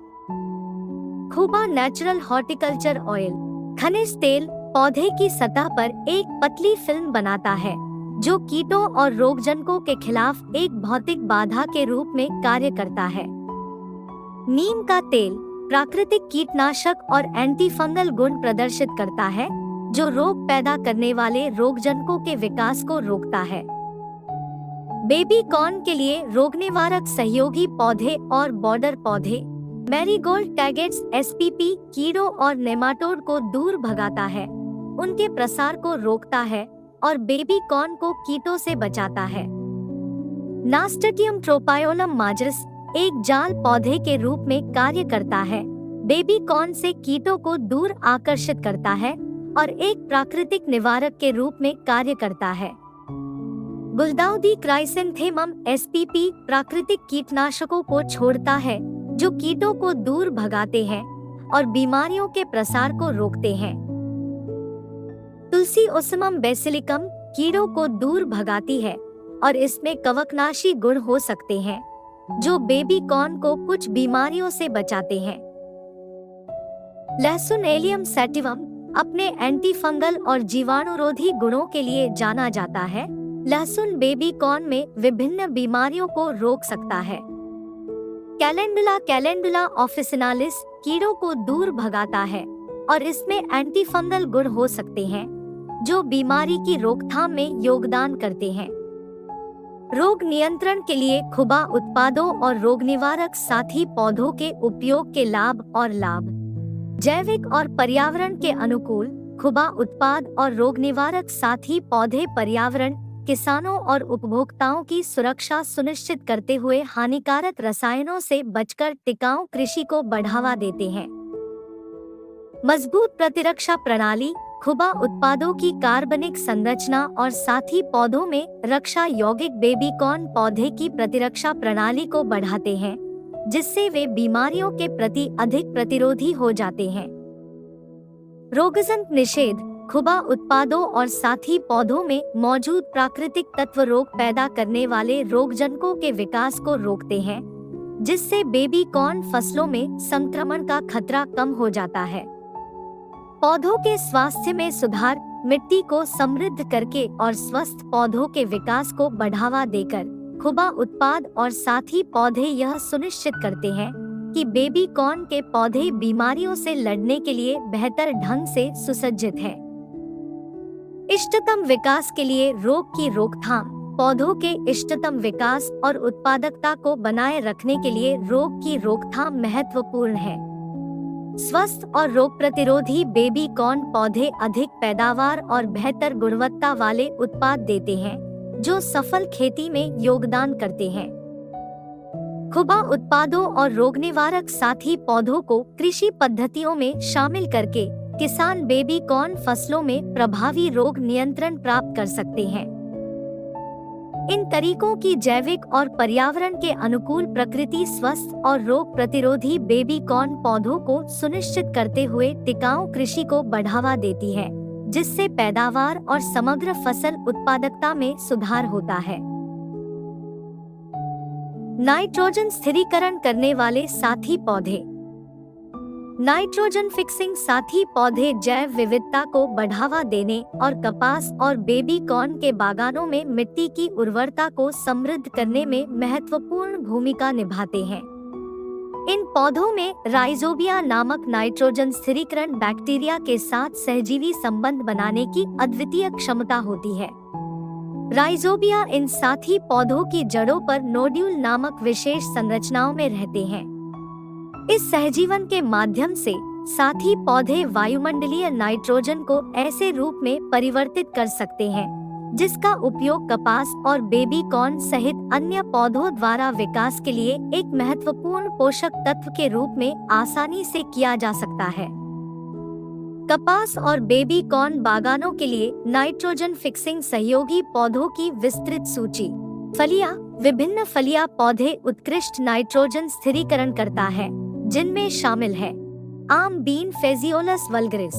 खुबा नेचुरल हॉर्टिकल्चर ऑयल, खनिज तेल पौधे की सतह पर एक पतली फिल्म बनाता है जो कीटों और रोगजनकों के खिलाफ एक भौतिक बाधा के रूप में कार्य करता है। नीम का तेल प्राकृतिक कीटनाशक और एंटीफंगल गुण प्रदर्शित करता है जो रोग पैदा करने वाले रोगजनकों के विकास को रोकता है। बेबी कॉर्न के लिए रोगनिवारक सहयोगी पौधे और बॉर्डर पौधे। मैरीगोल्ड टैगेट्स एसपीपी कीड़ों और नेमाटोड को दूर भगाता है, उनके प्रसार को रोकता है और बेबी कॉर्न को कीटों से बचाता है। नास्टेटियम ट्रोपायोलम माजरस एक जाल पौधे के रूप में कार्य करता है, बेबी कॉर्न से कीटों को दूर आकर्षित करता है और एक प्राकृतिक निवारक के रूप में कार्य करता है। गुलदाउदी क्राइसेंथेमम एसपीपी प्राकृतिक कीटनाशकों को छोड़ता है जो कीटों को दूर भगाते हैं और बीमारियों के प्रसार को रोकते हैं। तुलसी ओसमम बेसिलिकम कीड़ों को दूर भगाती है और इसमें कवकनाशी गुण हो सकते हैं जो बेबी कॉर्न को कुछ बीमारियों से बचाते हैं। लहसुन एलियम सैटिवम अपने एंटीफंगल और जीवाणुरोधी गुणों के लिए जाना जाता है। लहसुन बेबी कॉर्न में विभिन्न बीमारियों को रोक सकता है। कैलेंडुला ऑफिसिनालिस कीड़ों को दूर भगाता है और इसमें एंटीफंगल गुण हो सकते हैं जो बीमारी की रोकथाम में योगदान करते हैं। रोग नियंत्रण के लिए खुबा उत्पादों और रोगनिवारक साथी पौधों के उपयोग के लाभ और लाभ। जैविक और पर्यावरण के अनुकूल खुबा उत्पाद और रोगनिवारक साथी पौधे पर्यावरण, किसानों और उपभोक्ताओं की सुरक्षा सुनिश्चित करते हुए हानिकारक रसायनों से बचकर टिकाऊ कृषि को बढ़ावा देते हैं। मजबूत प्रतिरक्षा प्रणाली खुबा उत्पादों की कार्बनिक संरचना और साथी पौधों में रक्षा यौगिक बेबी कॉर्न पौधे की प्रतिरक्षा प्रणाली को बढ़ाते हैं, जिससे वे बीमारियों के प्रति अधिक प्रतिरोधी हो जाते हैं। रोगजनक निषेध खुबा उत्पादों और साथी पौधों में मौजूद प्राकृतिक तत्व रोग पैदा करने वाले रोगजनकों के विकास को रोकते हैं, जिससे बेबी कॉर्न फसलों में संक्रमण का खतरा कम हो जाता है। पौधों के स्वास्थ्य में सुधार मिट्टी को समृद्ध करके और स्वस्थ पौधों के विकास को बढ़ावा देकर खुबा उत्पाद और साथी पौधे यह सुनिश्चित करते हैं कि बेबी कॉर्न के पौधे बीमारियों से लड़ने के लिए बेहतर ढंग से सुसज्जित हैं। इष्टतम विकास के लिए रोग की रोकथाम। पौधों के इष्टतम विकास और उत्पादकता को बनाए रखने के लिए रोग की रोकथाम महत्वपूर्ण है। स्वस्थ और रोग प्रतिरोधी बेबी कॉर्न पौधे अधिक पैदावार और बेहतर गुणवत्ता वाले उत्पाद देते हैं, जो सफल खेती में योगदान करते हैं। खुबा उत्पादों और रोग निवारक साथी पौधों को कृषि पद्धतियों में शामिल करके किसान बेबी कॉर्न फसलों में प्रभावी रोग नियंत्रण प्राप्त कर सकते हैं। इन तरीकों की जैविक और पर्यावरण के अनुकूल प्रकृति स्वस्थ और रोग प्रतिरोधी बेबी कॉर्न पौधों को सुनिश्चित करते हुए टिकाऊ कृषि को बढ़ावा देती है, जिससे पैदावार और समग्र फसल उत्पादकता में सुधार होता है। नाइट्रोजन स्थिरीकरण करने वाले साथी पौधे। नाइट्रोजन फिक्सिंग साथी पौधे जैव विविधता को बढ़ावा देने और कपास और बेबी कॉर्न के बागानों में मिट्टी की उर्वरता को समृद्ध करने में महत्वपूर्ण भूमिका निभाते हैं। इन पौधों में राइजोबिया नामक नाइट्रोजन स्थिरीकरण बैक्टीरिया के साथ सहजीवी संबंध बनाने की अद्वितीय क्षमता होती है। राइजोबिया इन साथी पौधों की जड़ों पर नोड्यूल नामक विशेष संरचनाओं में रहते हैं। इस सहजीवन के माध्यम से साथी पौधे वायुमंडलीय नाइट्रोजन को ऐसे रूप में परिवर्तित कर सकते हैं, जिसका उपयोग कपास और बेबी कॉर्न सहित अन्य पौधों द्वारा विकास के लिए एक महत्वपूर्ण पोषक तत्व के रूप में आसानी से किया जा सकता है। कपास और बेबी कॉर्न बागानों के लिए नाइट्रोजन फिक्सिंग सहयोगी पौधों की विस्तृत सूची। फलियां। विभिन्न फलियां पौधे उत्कृष्ट नाइट्रोजन स्थिरीकरण करता है, जिनमें शामिल है आम बीन फेजियोलस वल्गरिस,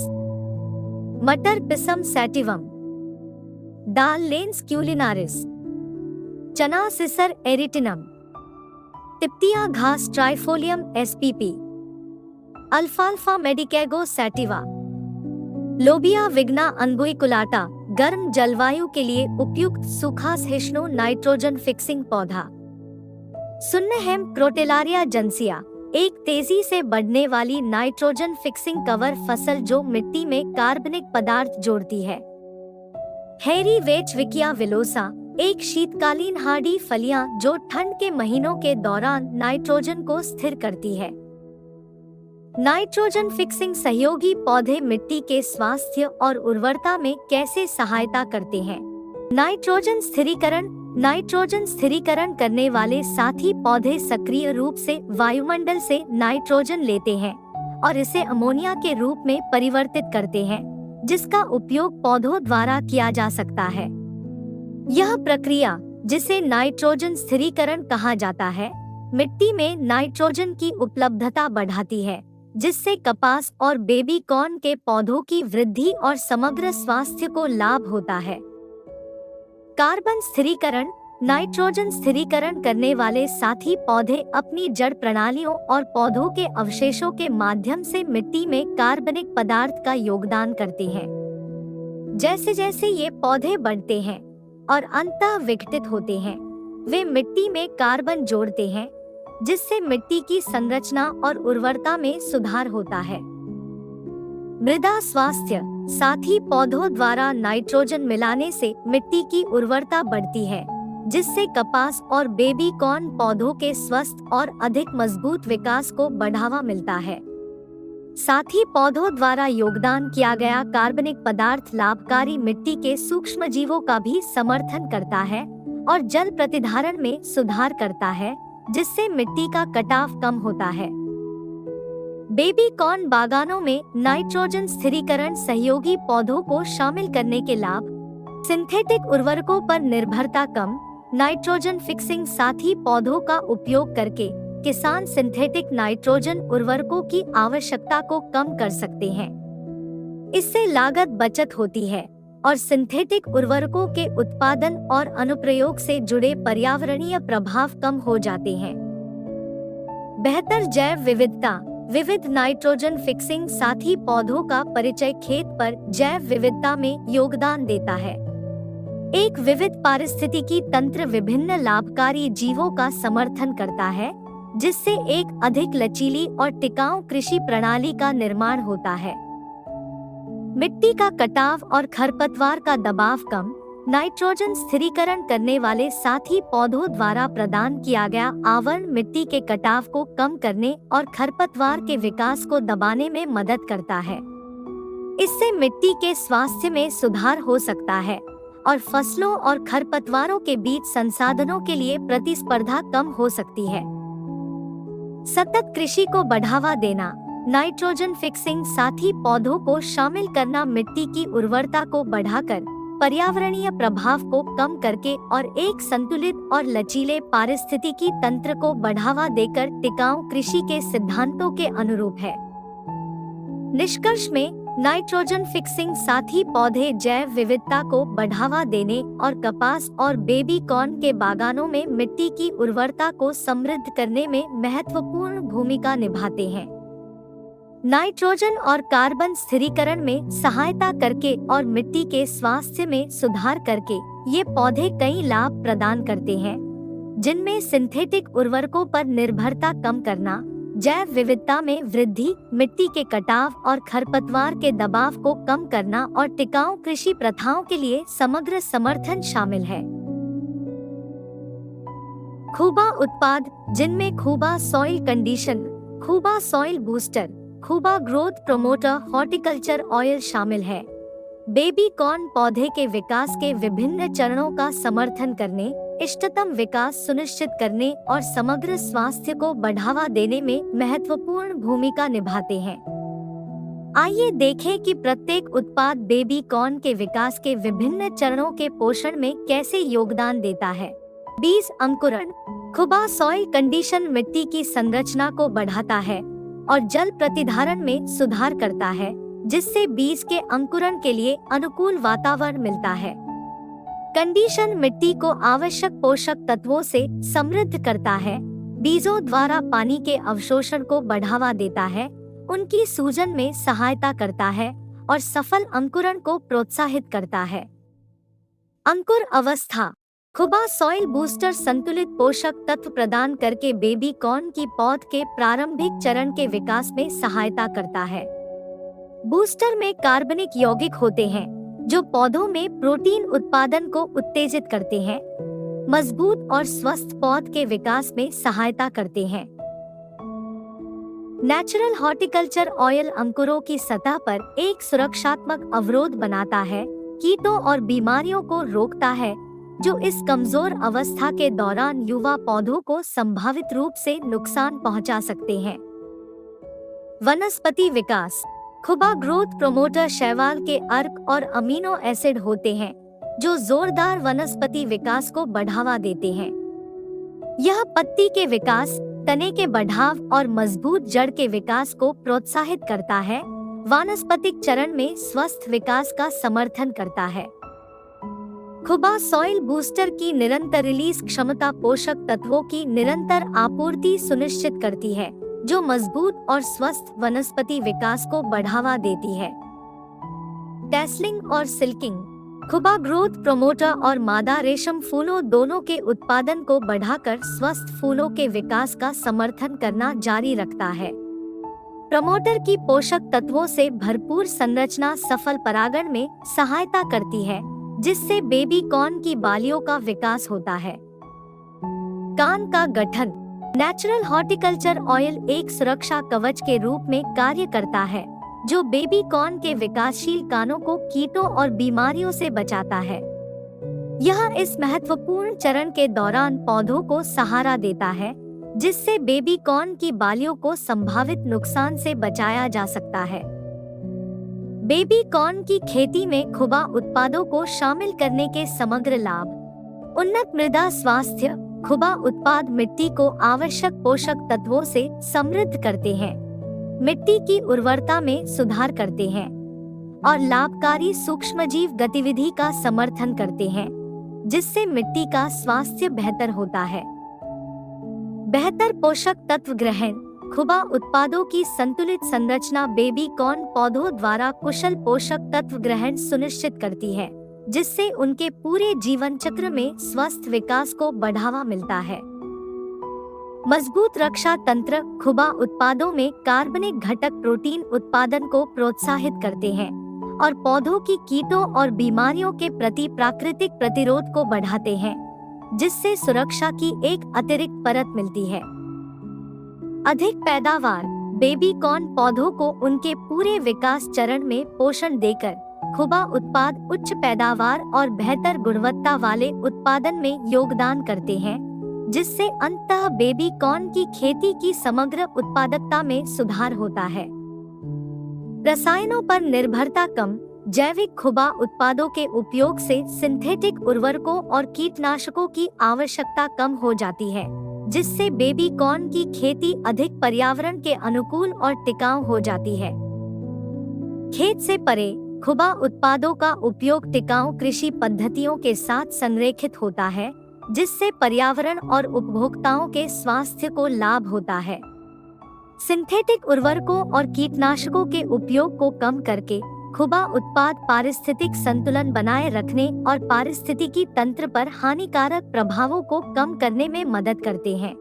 मटर पिसम सैटिवम, दाल लेंस क्यूलिनारिस, चना सिसर एरिटिनम, तिप्तिया घास ट्राइफोलियम एसपीपी, अल्फाल्फा मेडिकेगो सैटिवा, लोबिया विग्ना अनगुइकुलाटा गर्म जलवायु के लिए उपयुक्त सूखा सहिष्णु नाइट्रोजन फिक्सिंग पौधा। सुन्नहेम क्रोटेलारिया जंसिया एक तेजी से बढ़ने वाली नाइट्रोजन फिक्सिंग कवर फसल जो मिट्टी में कार्बनिक पदार्थ जोड़ती है। हैरी वेचविकिया विलोसा एक शीतकालीन हार्डी फलियां जो ठंड के महीनों के दौरान नाइट्रोजन को स्थिर करती है। नाइट्रोजन फिक्सिंग सहयोगी पौधे मिट्टी के स्वास्थ्य और उर्वरता में कैसे सहायता करते हैं? नाइट्रोजन स्थिरीकरण करने वाले साथी पौधे सक्रिय रूप से वायुमंडल से नाइट्रोजन लेते हैं और इसे अमोनिया के रूप में परिवर्तित करते हैं, जिसका उपयोग पौधों द्वारा किया जा सकता है। यह प्रक्रिया, जिसे नाइट्रोजन स्थिरीकरण कहा जाता है, मिट्टी में नाइट्रोजन की उपलब्धता बढ़ाती है, जिससे कपास और बेबी कॉर्न के पौधों की वृद्धि और समग्र स्वास्थ्य को लाभ होता है। कार्बन स्थिरीकरण। नाइट्रोजन स्थिरीकरण करने वाले साथी पौधे अपनी जड़ प्रणालियों और पौधों के अवशेषों के माध्यम से मिट्टी में कार्बनिक पदार्थ का योगदान करते हैं। जैसे जैसे ये पौधे बढ़ते हैं और अंतः विघटित होते हैं, वे मिट्टी में कार्बन जोड़ते हैं, जिससे मिट्टी की संरचना और उर्वरता में सुधार होता है। मृदा स्वास्थ्य। साथी पौधों द्वारा नाइट्रोजन मिलाने से मिट्टी की उर्वरता बढ़ती है, जिससे कपास और बेबी कॉर्न पौधों के स्वस्थ और अधिक मजबूत विकास को बढ़ावा मिलता है। साथी पौधों द्वारा योगदान किया गया कार्बनिक पदार्थ लाभकारी मिट्टी के सूक्ष्मजीवों का भी समर्थन करता है और जल प्रतिधारण में सुधार करता है, जिससे मिट्टी का कटाव कम होता है। बेबी कॉर्न बागानों में नाइट्रोजन स्थिरीकरण सहयोगी पौधों को शामिल करने के लाभ। सिंथेटिक उर्वरकों पर निर्भरता कम। नाइट्रोजन फिक्सिंग साथी पौधों का उपयोग करके किसान सिंथेटिक नाइट्रोजन उर्वरकों की आवश्यकता को कम कर सकते हैं। इससे लागत बचत होती है और सिंथेटिक उर्वरकों के उत्पादन और अनुप्रयोग से जुड़े पर्यावरणीय प्रभाव कम हो जाते हैं। बेहतर जैव विविधता। विविध नाइट्रोजन फिक्सिंग साथी पौधों का परिचय खेत पर जैव विविधता में योगदान देता है। एक विविध पारिस्थितिकी तंत्र विभिन्न लाभकारी जीवों का समर्थन करता है, जिससे एक अधिक लचीली और टिकाऊ कृषि प्रणाली का निर्माण होता है। मिट्टी का कटाव और खरपतवार का दबाव कम, नाइट्रोजन स्थिरीकरण करने वाले साथी पौधों द्वारा प्रदान किया गया आवरण मिट्टी के कटाव को कम करने और खरपतवार के विकास को दबाने में मदद करता है। इससे मिट्टी के स्वास्थ्य में सुधार हो सकता है और फसलों और खरपतवारों के बीच संसाधनों के लिए प्रतिस्पर्धा कम हो सकती है। सतत कृषि को बढ़ावा देना, नाइट्रोजन फिक्सिंग साथी पौधों को शामिल करना मिट्टी की उर्वरता को बढ़ाकर पर्यावरणीय प्रभाव को कम करके और एक संतुलित और लचीले पारिस्थितिकी तंत्र को बढ़ावा देकर टिकाऊ कृषि के सिद्धांतों के अनुरूप है। निष्कर्ष में नाइट्रोजन फिक्सिंग साथी पौधे जैव विविधता को बढ़ावा देने और कपास और बेबी कॉर्न के बागानों में मिट्टी की उर्वरता को समृद्ध करने में महत्वपूर्ण भूमिका निभाते हैं। नाइट्रोजन और कार्बन स्थिरीकरण में सहायता करके और मिट्टी के स्वास्थ्य में सुधार करके ये पौधे कई लाभ प्रदान करते हैं, जिनमें सिंथेटिक उर्वरकों पर निर्भरता कम करना, जैव विविधता में वृद्धि, मिट्टी के कटाव और खरपतवार के दबाव को कम करना और टिकाऊ कृषि प्रथाओं के लिए समग्र समर्थन शामिल है। खूबा उत्पाद, जिनमें खूबा soil condition, खूबा soil booster, खूबा growth promoter, horticulture oil शामिल है। बेबी कॉर्न पौधे के विकास के विभिन्न चरणों का समर्थन करने, इष्टतम विकास सुनिश्चित करने और समग्र स्वास्थ्य को बढ़ावा देने में महत्वपूर्ण भूमिका निभाते हैं। आइए देखें कि प्रत्येक उत्पाद बेबी कॉर्न के विकास के विभिन्न चरणों के पोषण में कैसे योगदान देता है। बीज अंकुरण, खूबा सॉइल कंडीशन मिट्टी की संरचना को बढ़ाता है और जल प्रतिधारण में सुधार करता है, जिससे बीज के अंकुरण के लिए अनुकूल वातावरण मिलता है। कंडीशन मिट्टी को आवश्यक पोषक तत्वों से समृद्ध करता है, बीजों द्वारा पानी के अवशोषण को बढ़ावा देता है, उनकी सूजन में सहायता करता है और सफल अंकुरण को प्रोत्साहित करता है। अंकुर अवस्था, खूबा सॉइल बूस्टर संतुलित पोषक तत्व प्रदान करके बेबी कॉर्न की पौध के प्रारंभिक चरण के विकास में सहायता करता है। बूस्टर में कार्बनिक यौगिक होते हैं जो पौधों में प्रोटीन उत्पादन को उत्तेजित करते हैं, मजबूत और स्वस्थ पौध के विकास में सहायता करते हैं। नेचुरल हॉर्टिकल्चर ऑयल अंकुरों की सतह पर एक सुरक्षात्मक अवरोध बनाता है, कीटों और बीमारियों को रोकता है जो इस कमजोर अवस्था के दौरान युवा पौधों को संभावित रूप से नुकसान पहुंचा सकते हैं। वनस्पति विकास, खूबा ग्रोथ प्रोमोटर शैवाल के अर्क और अमीनो एसिड होते हैं जो जोरदार वनस्पति विकास को बढ़ावा देते हैं। यह पत्ती के विकास, तने के बढ़ाव और मजबूत जड़ के विकास को प्रोत्साहित करता है, वानस्पतिक चरण में स्वस्थ विकास का समर्थन करता है। खूबा सॉइल बूस्टर की निरंतर रिलीज क्षमता पोषक तत्वों की निरंतर आपूर्ति सुनिश्चित करती है, जो मजबूत और स्वस्थ वनस्पति विकास को बढ़ावा देती है। टैसलिंग और सिल्किंग, खूबा ग्रोथ प्रोमोटर और मादा रेशम फूलों दोनों के उत्पादन को बढ़ाकर स्वस्थ फूलों के विकास का समर्थन करना जारी रखता है। प्रमोटर की पोषक तत्वों से भरपूर संरचना सफल परागण में सहायता करती है, जिससे बेबी कॉर्न की बालियों का विकास होता है। कान का गठन, नेचुरल हॉर्टिकल्चर ऑयल एक सुरक्षा कवच के रूप में कार्य करता है जो बेबी कॉर्न के विकासशील कानों को कीटों और बीमारियों से बचाता है। यह इस महत्वपूर्ण चरण के दौरान पौधों को सहारा देता है, जिससे बेबी कॉर्न की बालियों को संभावित नुकसान से बचाया जा सकता है। बेबी कॉर्न की खेती में खूबा उत्पादों को शामिल करने के समग्र लाभ, उन्नत मृदा स्वास्थ्य, खूबा उत्पाद मिट्टी को आवश्यक पोषक तत्वों से समृद्ध करते हैं, मिट्टी की उर्वरता में सुधार करते हैं और लाभकारी सूक्ष्मजीव गतिविधि का समर्थन करते हैं, जिससे मिट्टी का स्वास्थ्य बेहतर होता है। बेहतर पोषक तत्व ग्रहण, खूबा उत्पादों की संतुलित संरचना बेबी कॉर्न पौधों द्वारा कुशल पोषक तत्व ग्रहण सुनिश्चित करती है, जिससे उनके पूरे जीवन चक्र में स्वस्थ विकास को बढ़ावा मिलता है। मजबूत रक्षा तंत्र खुबा उत्पादों में कार्बनिक घटक प्रोटीन उत्पादन को प्रोत्साहित करते हैं और पौधों की कीटों और बीमारियों के प्रति प्राकृतिक प्रतिरोध को बढ़ाते हैं, जिससे सुरक्षा की एक अतिरिक्त परत मिलती है। अधिक पैदावार। बेबी कॉर्न पौधों को उनके पूरे विकास चरण में पोषण देकर खुबा उत्पाद उच्च पैदावार और बेहतर गुणवत्ता वाले उत्पादन में योगदान करते हैं, जिससे अंततः बेबी कॉर्न की खेती की समग्र उत्पादकता में सुधार होता है। रसायनों पर निर्भरता कम। जैविक खुबा उत्पादों के उपयोग से सिंथेटिक उर्वरकों और कीटनाशकों की आवश्यकता कम हो जाती है, जिससे बेबी कॉर्न की खेती अधिक पर्यावरण के अनुकूल और टिकाऊ हो जाती है। खेत से परे खुबा उत्पादों का उपयोग टिकाऊ कृषि पद्धतियों के साथ संरेखित होता है, जिससे पर्यावरण और उपभोक्ताओं के स्वास्थ्य को लाभ होता है। सिंथेटिक उर्वरकों और कीटनाशकों के उपयोग को कम करके खुबा उत्पाद पारिस्थितिक संतुलन बनाए रखने और पारिस्थितिकी तंत्र पर हानिकारक प्रभावों को कम करने में मदद करते हैं।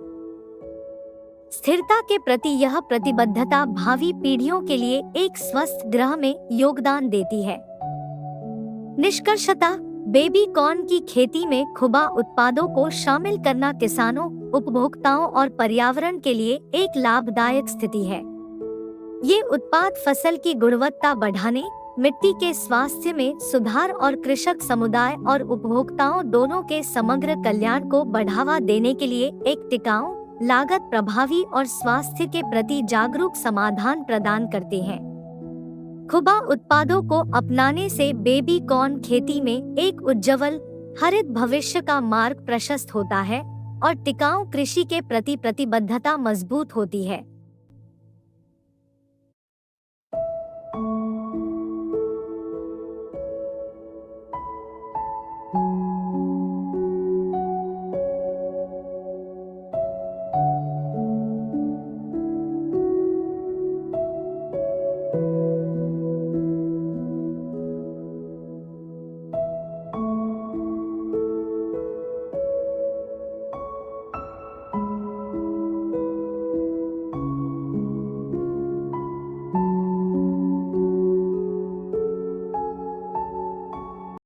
स्थिरता के प्रति यह प्रतिबद्धता भावी पीढ़ियों के लिए एक स्वस्थ ग्रह में योगदान देती है। निष्कर्षतः बेबी कॉर्न की खेती में खुबा उत्पादों को शामिल करना किसानों, उपभोक्ताओं और पर्यावरण के लिए एक लाभदायक स्थिति है। ये उत्पाद फसल की गुणवत्ता बढ़ाने, मिट्टी के स्वास्थ्य में सुधार और कृषक समुदाय और उपभोक्ताओं दोनों के समग्र कल्याण को बढ़ावा देने के लिए एक टिकाऊ, लागत प्रभावी और स्वास्थ्य के प्रति जागरूक समाधान प्रदान करते हैं। खुबा उत्पादों को अपनाने से बेबी कॉर्न खेती में एक उज्ज्वल, हरित भविष्य का मार्ग प्रशस्त होता है और टिकाऊ कृषि के प्रति प्रतिबद्धता मजबूत होती है।